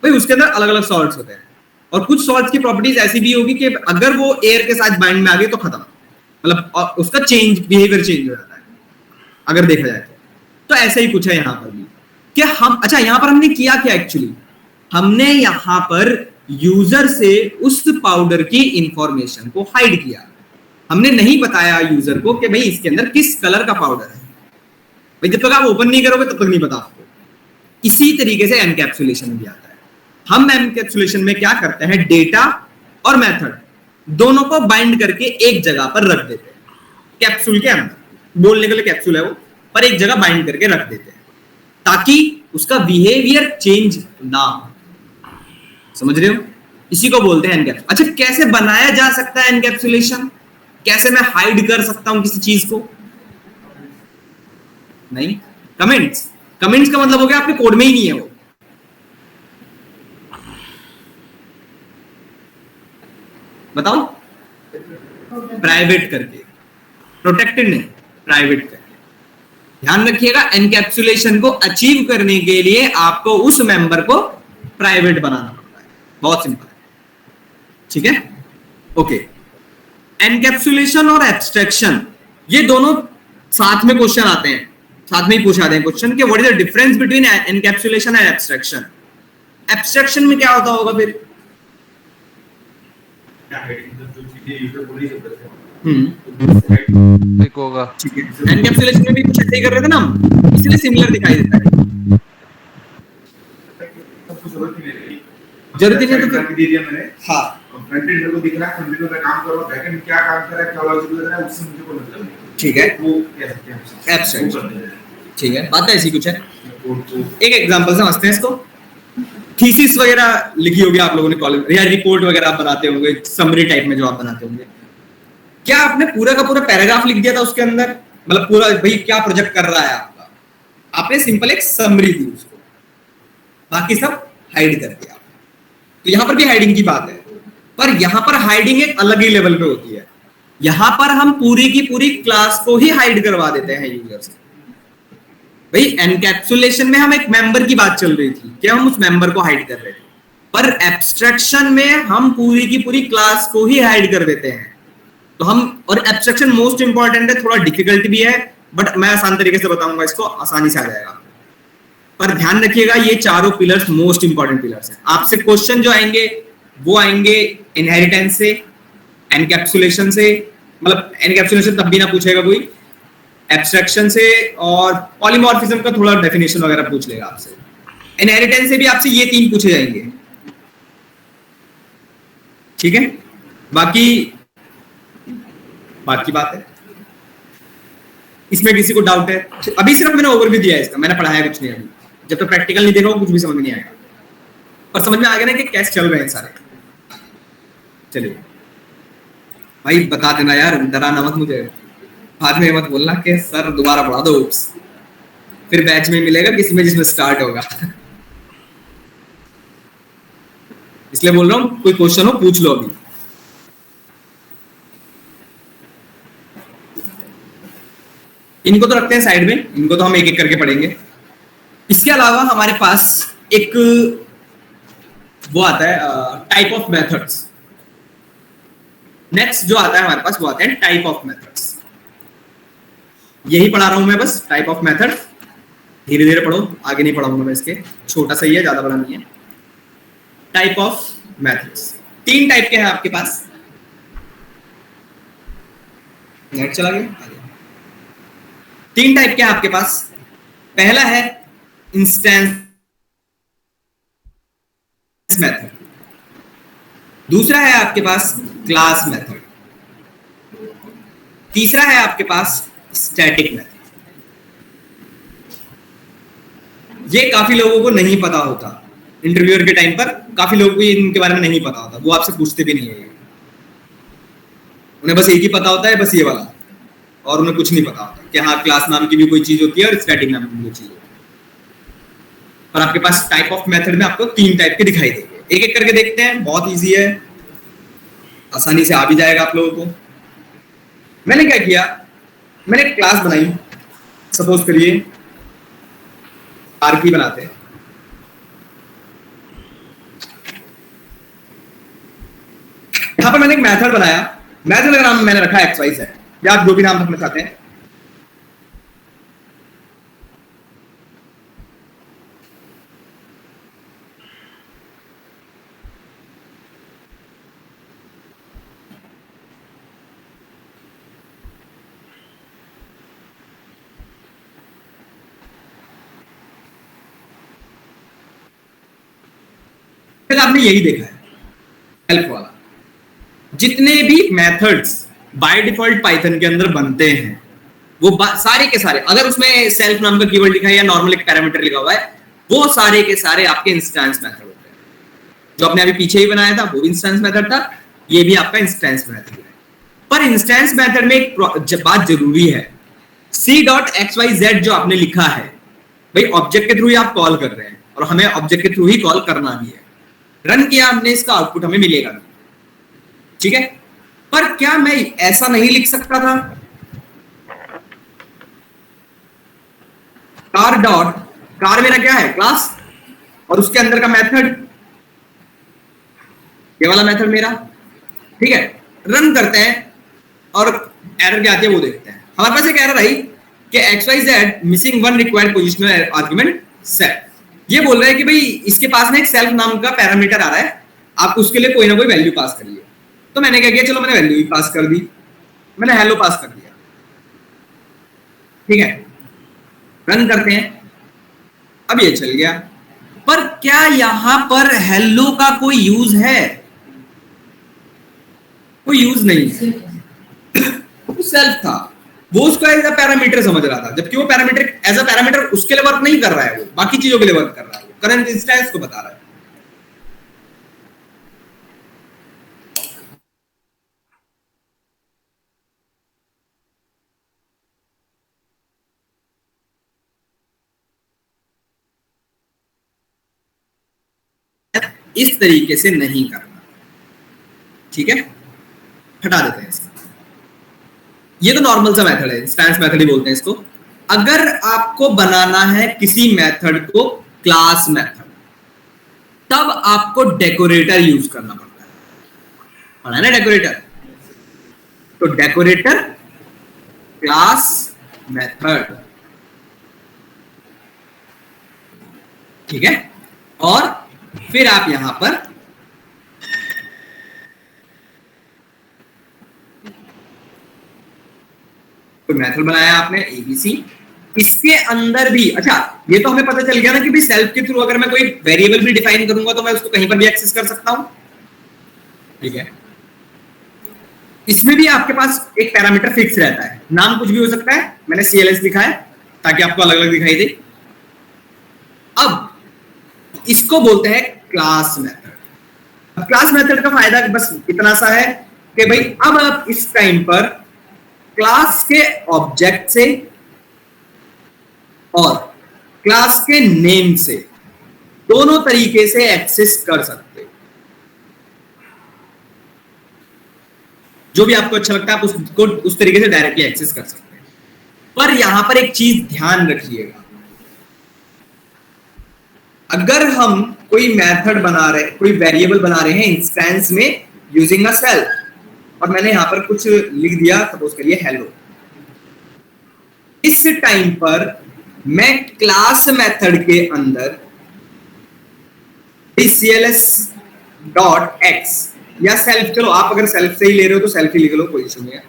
भाई उसके अंदर अलग अलग सॉल्ट्स होते हैं और कुछ सॉल्ट्स की प्रॉपर्टीज ऐसी भी होगी कि अगर वो एयर के साथ बाइंड में आ गई तो खत्म, मतलब उसका बिहेवियर चेंज हो जाता है अगर देखा जाए तो ऐसा ही कुछ है यहाँ पर भी। क्या हम, अच्छा यहाँ पर हमने किया क्या एक्चुअली, हमने यहाँ पर यूजर से उस पाउडर की इंफॉर्मेशन को हाइड किया। हमने नहीं बताया यूजर को कि भाई इसके अंदर किस कलर का पाउडर है, भाई जब तक आप ओपन नहीं करोगे तब तक नहीं पता आपको। इसी तरीके से एनकैप्सुलेशन भी आता है। हम एनकैप्सुलेशन में क्या करते हैं, डेटा और मेथड दोनों को बाइंड करके एक जगह पर रख देते हैं, कैप्सूल के अंदर, बोलने के लिए कैप्सूल है वो, पर एक जगह बाइंड करके रख देते हैं ताकि उसका बिहेवियर चेंज ना हो। समझ रहे हो, इसी को बोलते हैं एनकैप्सुलेशन। अच्छा, कैसे बनाया जा सकता है एनकैप्सुलेशन, कैसे मैं हाइड कर सकता हूं किसी चीज को? नहीं, कमेंट्स का मतलब हो गया आपके कोड में ही नहीं है वो। बताओ, प्राइवेट करके, प्रोटेक्टेड नहीं, प्राइवेट करके। ध्यान रखिएगा, एनकैप्सुलेशन को अचीव करने के लिए आपको उस मेंबर को प्राइवेट बनाना पड़ता है, बहुत सिंपल है, ठीक है। ओके, एनकैप्सुलेशन और एब्स्ट्रैक्शन ये दोनों साथ में क्वेश्चन आते हैं, साथ में ही पूछा जाते हैं क्वेश्चन कि what is the difference between encapsulation and abstraction. Abstraction में क्या होता होगा फिर? ठीक होगा। ठीक है, एनकैप्सुलेशन में भी कुछ ऐसे ही कर रहे थे ना हम, इसलिए सिमिलर दिखाई देता है। जरूरत ही नहीं तो फिर दे दिया मैंने। हाँ, फ्रंट एंड को दिख रहा है, फ्रंट एंड में काम कर रहा हूं, बैक एंड क्या काम कर रहा है, क्या लॉजिक लग रहा है, उससे मुझे को मतलब नहीं। ठीक है, वो कह सकते हैं एब्स्ट्रैक्शन। ठीक है, बात ऐसी कुछ है। एक एग्जांपल समझते हैं इसको। थीसिस वगैरह लिखी होगी आप लोगों ने कॉलेज, या रिपोर्ट वगैरह आप बनाते होंगे, समरी टाइप में जो आप बनाते होंगे। क्या आपने पूरा का पूरा पैराग्राफ लिख दिया था उसके अंदर, मतलब पूरा भाई क्या प्रोजेक्ट कर रहा है आपका, आपने सिंपल एक समरी दी उसको, बाकी सब हाइड कर दिया। तो यहां पर भी हाइडिंग की बात है, पर यहां पर हाइडिंग एक अलग ही लेवल पे होती है। यहां पर हम पूरी की पूरी क्लास को ही हाइड करवा देते हैं यूजर से। भाई एनकैप्सुलेशन में हम एक मेंबर की बात चल रही थी कि हम उस मेंबर को हाइड कर रहे थे, पर एब्स्ट्रैक्शन में हम पूरी की पूरी क्लास को ही हाइड कर देते हैं। तो हम, और एब्स्ट्रैक्शन मोस्ट इंपॉर्टेंट है, थोड़ा डिफिकल्ट भी है, बट मैं आसान तरीके से बताऊंगा इसको, आसानी से आ जाएगा। पर ध्यान रखिएगा, ये चारों पिलर्स मोस्ट इंपॉर्टेंट पिलर्स हैं। आपसे क्वेश्चन जो आएंगे वो आएंगे इनहेरिटेंस से, एनकैप्सुलेशन से, मतलब एनकैप्सुलेशन तब भी ना पूछेगा कोई, एब्स्ट्रैक्शन से, और पॉलीमॉर्फिज्म का थोड़ा डेफिनेशन वगैरह पूछ लेगा आपसे। इनहेरिटेंस से भी आपसे ये तीन पूछे जाएंगे, ठीक है। बाकी बात है, इसमें किसी को डाउट है? अभी सिर्फ मैंने ओवरव्यू दिया है इसका, मैंने पढ़ाया कुछ नहीं अभी। जब तक प्रैक्टिकल नहीं देखा कुछ भी समझ नहीं आएगा, और समझ में आ गया ना कि कैसे चल रहे हैं सारे। चलिए भाई, बता देना यार, डराना मत मुझे, बाद में मत बोलना कि सर दोबारा पढ़ा दो, फिर बैच में मिलेगा किसी में जिसमें स्टार्ट होगा। इसलिए बोल रहा हूं, कोई क्वेश्चन हो पूछ लो अभी। इनको तो रखते हैं साइड में, इनको तो हम एक एक करके पढ़ेंगे। इसके अलावा हमारे पास एक वो आता है टाइप ऑफ मेथड्स। नेक्स्ट जो आता है हमारे पास वो आता है टाइप ऑफ मेथड्स। यही पढ़ा रहा हूं मैं, बस टाइप ऑफ मेथड, धीरे धीरे पढ़ो, आगे नहीं पढ़ाऊंगा मैं इसके, छोटा सा ही है, ज्यादा बड़ा नहीं है। टाइप ऑफ मेथड्स 3 टाइप के हैं आपके पास। नेट चला गया? 3 टाइप के हैं आपके पास। पहला है इंस्टेंस मेथड, दूसरा है आपके पास क्लास मेथड, तीसरा है आपके पास स्टैटिक मेथड। ये काफी लोगों को नहीं पता होता, इंटरव्यूअर के टाइम पर काफी लोगों को इनके बारे में नहीं पता होता, वो आपसे पूछते भी नहीं है। उन्हें बस एक ही पता होता है, बस ये वाला, और उन्हें कुछ नहीं पता होता कि हाँ क्लास नाम की भी कोई चीज होती है और स्टैटिक नाम की भी चीज होती है। पर आपके पास टाइप ऑफ मेथड में आपको 3 टाइप के दिखाई देंगे। एक एक करके देखते हैं, बहुत इजी है, आसानी से आ भी जाएगा आप लोगों को। मैंने क्या किया, मैंने एक क्लास बनाई, सपोज करिए आर की बनाते हैं। मैंने एक मेथड बनाया, मेथड का नाम मैंने रखा XYZ, या आप जो भी नाम रखना चाहते हैं। फिर आपने यही देखा है सेल्फ वाला। जितने भी मेथड्स बाय डिफॉल्ट पाइथन के अंदर बनते हैं वो सारे के सारे, अगर उसमें सेल्फ नाम का कीवर्ड लिखा है या नॉर्मल एक पैरामीटर लिखा हुआ है, वो सारे के सारे आपके इंस्टेंस मेथड होते हैं। जो आपने अभी पीछे ही बनाया था वो इंस्टेंस मेथड था, ये भी आपका इंस्टेंस मेथड है। पर इंस्टेंस मेथड में एक बात जरूरी है, c.xyz जो आपने लिखा है भाई ऑब्जेक्ट के थ्रू ही आप कॉल कर रहे हैं और हमें ऑब्जेक्ट के थ्रू ही कॉल करना भी है। रन किया हमने, इसका आउटपुट हमें मिलेगा, ठीक है। पर क्या मैं ऐसा नहीं लिख सकता था, कार डॉट, कार मेरा क्या है क्लास, और उसके अंदर का मेथड ये वाला मेथड मेरा, ठीक है। रन करते हैं और एरर क्या आती है वो देखते हैं। हमारे पास एक एरर आई कि XYZ missing one required positional argument set. ये बोल रहा है कि भाई इसके पास ना एक सेल्फ नाम का पैरामीटर आ रहा है, आप उसके लिए कोई ना कोई वैल्यू पास करिए। तो मैंने क्या किया, चलो मैंने वैल्यू ही पास कर दी, मैंने हेलो पास कर दिया, ठीक है। रन करते हैं, अब ये चल गया। पर क्या यहां पर हेलो का कोई यूज है? कोई यूज नहीं है। वो सेल्फ था, वो उसको एज अ पैरामीटर समझ रहा था, जबकि वो पैरामीटर एज अ पैरामीटर उसके लिए वर्क नहीं कर रहा है, वो बाकी चीजों के लिए वर्क कर रहा है, वो करंट इंस्टेंस को बता रहा है। इस तरीके से नहीं करना, ठीक है, हटा देते हैं इसको। ये तो नॉर्मल सा मेथड है, इंस्टेंस मेथड ही बोलते हैं इसको। अगर आपको बनाना है किसी मेथड को क्लास मेथड, तब आपको डेकोरेटर यूज करना पड़ता है, पढ़ा ना डेकोरेटर। तो डेकोरेटर क्लास मेथड, ठीक है। और फिर आप यहां पर कोई मेथड बनाया आपने ABC, इसके अंदर भी, अच्छा ये तो हमें पता चल गया ना कि भाई सेल्फ के थ्रू अगर मैं कोई वेरिएबल भी डिफाइन करूंगा तो मैं उसको कहीं पर भी एक्सेस कर सकता हूं, ठीक है। इसमें भी आपके पास एक पैरामीटर फिक्स रहता है, नाम कुछ भी हो सकता है, मैंने CLS लिखा है ताकि आपको अलग अलग दिखाई दे। अब इसको बोलते हैं क्लास मेथड। अब क्लास मेथड का फायदा बस इतना सा है कि भाई अब आप इस टाइम पर क्लास के ऑब्जेक्ट से और क्लास के नेम से दोनों तरीके से एक्सेस कर सकते हो। जो भी आपको अच्छा लगता है आप उसको उस तरीके से डायरेक्टली एक्सेस कर सकते हैं। पर यहां पर एक चीज ध्यान रखिएगा, अगर हम कोई मेथड बना रहे, कोई वेरिएबल बना रहे हैं इंस्टेंस में यूजिंग अ सेल्फ, और मैंने यहां पर कुछ लिख दिया, सपोज करिए हेलो, इस टाइम पर मैं क्लास मेथड के अंदर CLS.x या सेल्फ, चलो आप अगर सेल्फ से ही ले रहे हो तो सेल्फ ही लिख लो, कोई इशू नहीं है,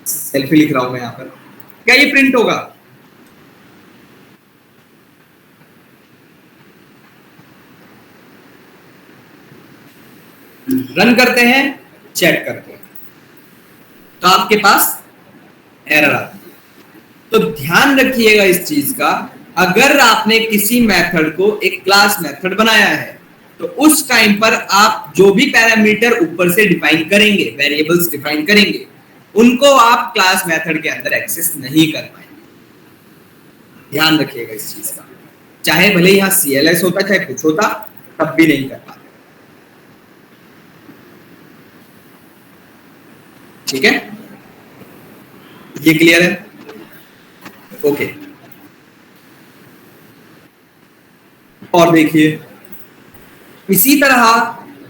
सेल्फ ही लिख रहा हूं मैं यहां पर। क्या ये प्रिंट होगा? रन करते हैं, चेक करते हैं, तो आपके पास एरर आती है। तो ध्यान रखिएगा इस चीज का, अगर आपने किसी मेथड को एक क्लास मेथड बनाया है तो उस टाइम पर आप जो भी पैरामीटर ऊपर से डिफाइन करेंगे, वेरिएबल्स डिफाइन करेंगे, उनको आप क्लास मेथड के अंदर एक्सेस नहीं कर पाएंगे। ध्यान रखिएगा इस चीज का, चाहे भले यहां CLS होता चाहे कुछ होता, तब भी नहीं कर पाते, ठीक है। ये क्लियर है? ओके। और देखिए इसी तरह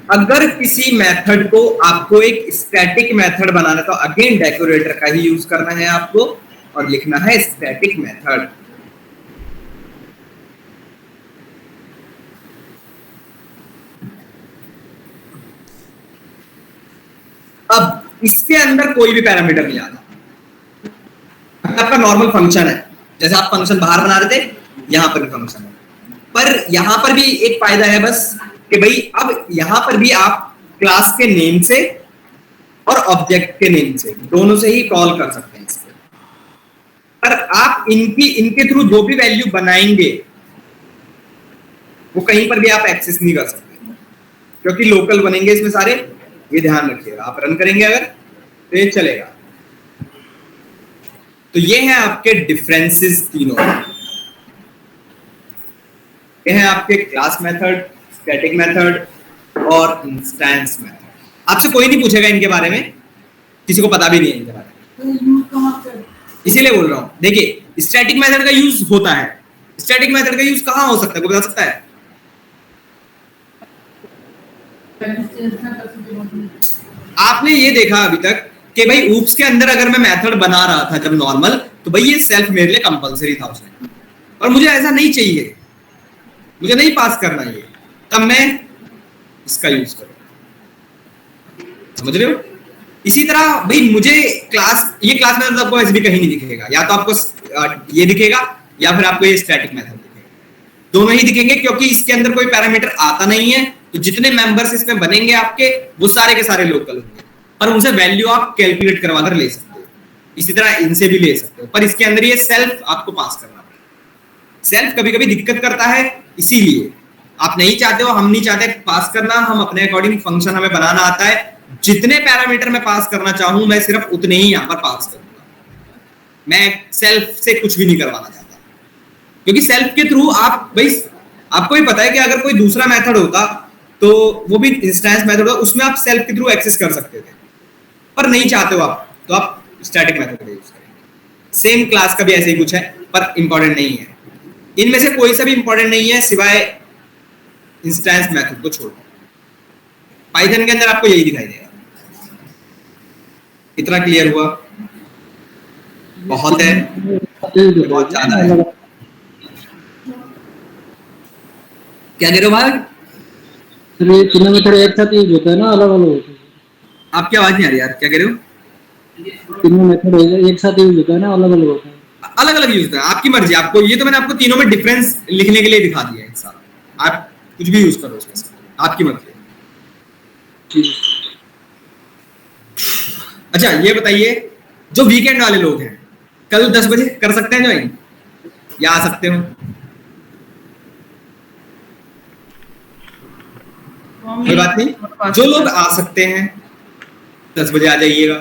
अगर किसी मेथड को आपको एक स्टैटिक मेथड बनाना तो अगेन डेकोरेटर का ही यूज करना है आपको और लिखना है स्टैटिक मेथड। अब इसके अंदर कोई भी पैरामीटर नहीं आता। आपका नॉर्मल फंक्शन है, जैसे आप फंक्शन बाहर बना रहे थे, यहां पर भी फंक्शन है, पर यहां पर भी एक फायदा है बस कि भाई अब यहां पर भी आप क्लास के नेम से और ऑब्जेक्ट के नेम से दोनों से ही कॉल कर सकते हैं इसको। पर आप इनके थ्रू जो भी वैल्यू बनाएंगे वो कहीं पर भी आप एक्सेस नहीं कर सकते, क्योंकि लोकल बनेंगे इसमें सारे, ये ध्यान रखिएगा। आप रन करेंगे अगर तो ये चलेगा। तो ये हैं आपके डिफरेंसेस तीनों। ये हैं आपके क्लास मेथड, स्टैटिक मेथड और इंस्टेंस मेथड। आपसे कोई नहीं पूछेगा इनके बारे में, किसी को पता भी नहीं है इनके बारे में, तो यूज कहाँ पे? इसीलिए बोल रहा हूं। देखिए स्टैटिक मेथड का यूज होता है, स्टैटिक मेथड का यूज कहां हो सकता है, कोई बता सकता है? आपने ये देखा अभी तक कि भाई ऊप्स के अंदर अगर मैं मेथड बना रहा था जब नॉर्मल, तो भाई ये सेल्फ मेरे लिए कंपलसरी था उसमें, और मुझे ऐसा नहीं चाहिए, मुझे नहीं पास करना ये, तब मैं इसका यूज करूं। समझ रहे हो? इसी तरह भाई मुझे ये क्लास मेथड आपको ऐसे भी कहीं नहीं दिखेगा, या तो आपको ये दिखेगा या फिर आपको ये स्टैटिक मेथड दिखेगा, दोनों ही दिखेंगे, क्योंकि इसके अंदर कोई पैरामीटर आता नहीं है। तो जितने मेंबर्स इसमें बनेंगे आपके, वो सारे के सारे लोकल होंगे, पर उनसे वैल्यू आप कैलकुलेट करवा कर ले सकते हो। इसी तरह इनसे भी ले सकते हो, पर इसके अंदर ये सेल्फ आपको पास करना पड़ेगा। सेल्फ कभी कभी दिक्कत करता है, इसीलिए आप नहीं चाहते हो, हम नहीं चाहते पास करना, हम अपने अकॉर्डिंग फंक्शन हमें बनाना आता है। जितने पैरामीटर मैं पास करना चाहूं मैं सिर्फ उतने ही यहां पर पास करूंगा। मैं सेल्फ से कुछ भी नहीं करवाना चाहता, क्योंकि सेल्फ के थ्रू आप भाई आपको ही पता है कि अगर कोई दूसरा मेथड होता तो वो भी इंस्टेंस मेथड होता, उसमें आप सेल्फ के थ्रू एक्सेस कर सकते थे, पर नहीं चाहते हो आप, तो आप स्टैटिक मेथड का यूज करेंगे। सेम क्लास का भी ऐसे ही कुछ है, पर इंपॉर्टेंट नहीं है। इनमें से कोई सा भी इंपॉर्टेंट नहीं है सिवाय इंस्टेंस मेथड को छोड़। पाइथन के अंदर आपको यही दिखाई देगा। इतना क्लियर हुआ? बहुत है, बहुत ज्यादा है। क्या कह रहे हो भाई? तीनों मेथड एक साथ यूज होता है ना, अलग अलग होता है? आपकी आवाज नहीं आ रही यार, क्या कह रहे हो? तीनों मेथड एक साथ यूज होता है ना, अलग अलग होता है? अलग अलग यूज होता है, आपकी मर्जी। आपको ये तो मैंने आपको तीनों में डिफरेंस लिखने के लिए दिखा दिया है एक साथ, आप कुछ भी यूज करो उसमें, आपकी मर्जी। अच्छा ये बताइए, जो वीकेंड वाले लोग हैं कल 10 बजे कर सकते हैं ज्वाइन, या आ सकते हो? कोई बात नहीं, जो लोग आ सकते हैं 10 बजे आ जाइएगा,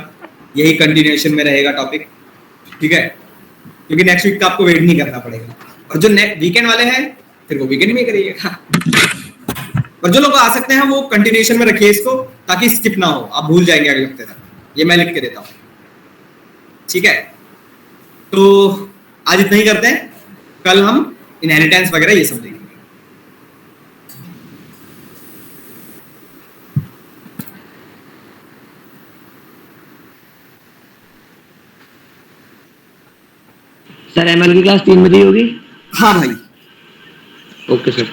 यही कंटिन्यूएशन में रहेगा टॉपिक, ठीक है? क्योंकि नेक्स्ट वीक का आपको वेट नहीं करना पड़ेगा, और जो वीकेंड वाले हैं फिर वो वीकेंड में करिएगा। और जो लोग आ सकते हैं वो कंटिन्यूएशन में रखिए इसको, ताकि स्किप ना हो, आप भूल जाएंगे अगले हफ्ते तक। ये मैं लिख के देता हूँ, ठीक है? तो आज इतना ही करते हैं, कल हम इनहेरिटेंस वगैरह ये सब देखेंगे। सर एमएल की क्लास 3 बजे होगी? हाँ भाई, ओके सर।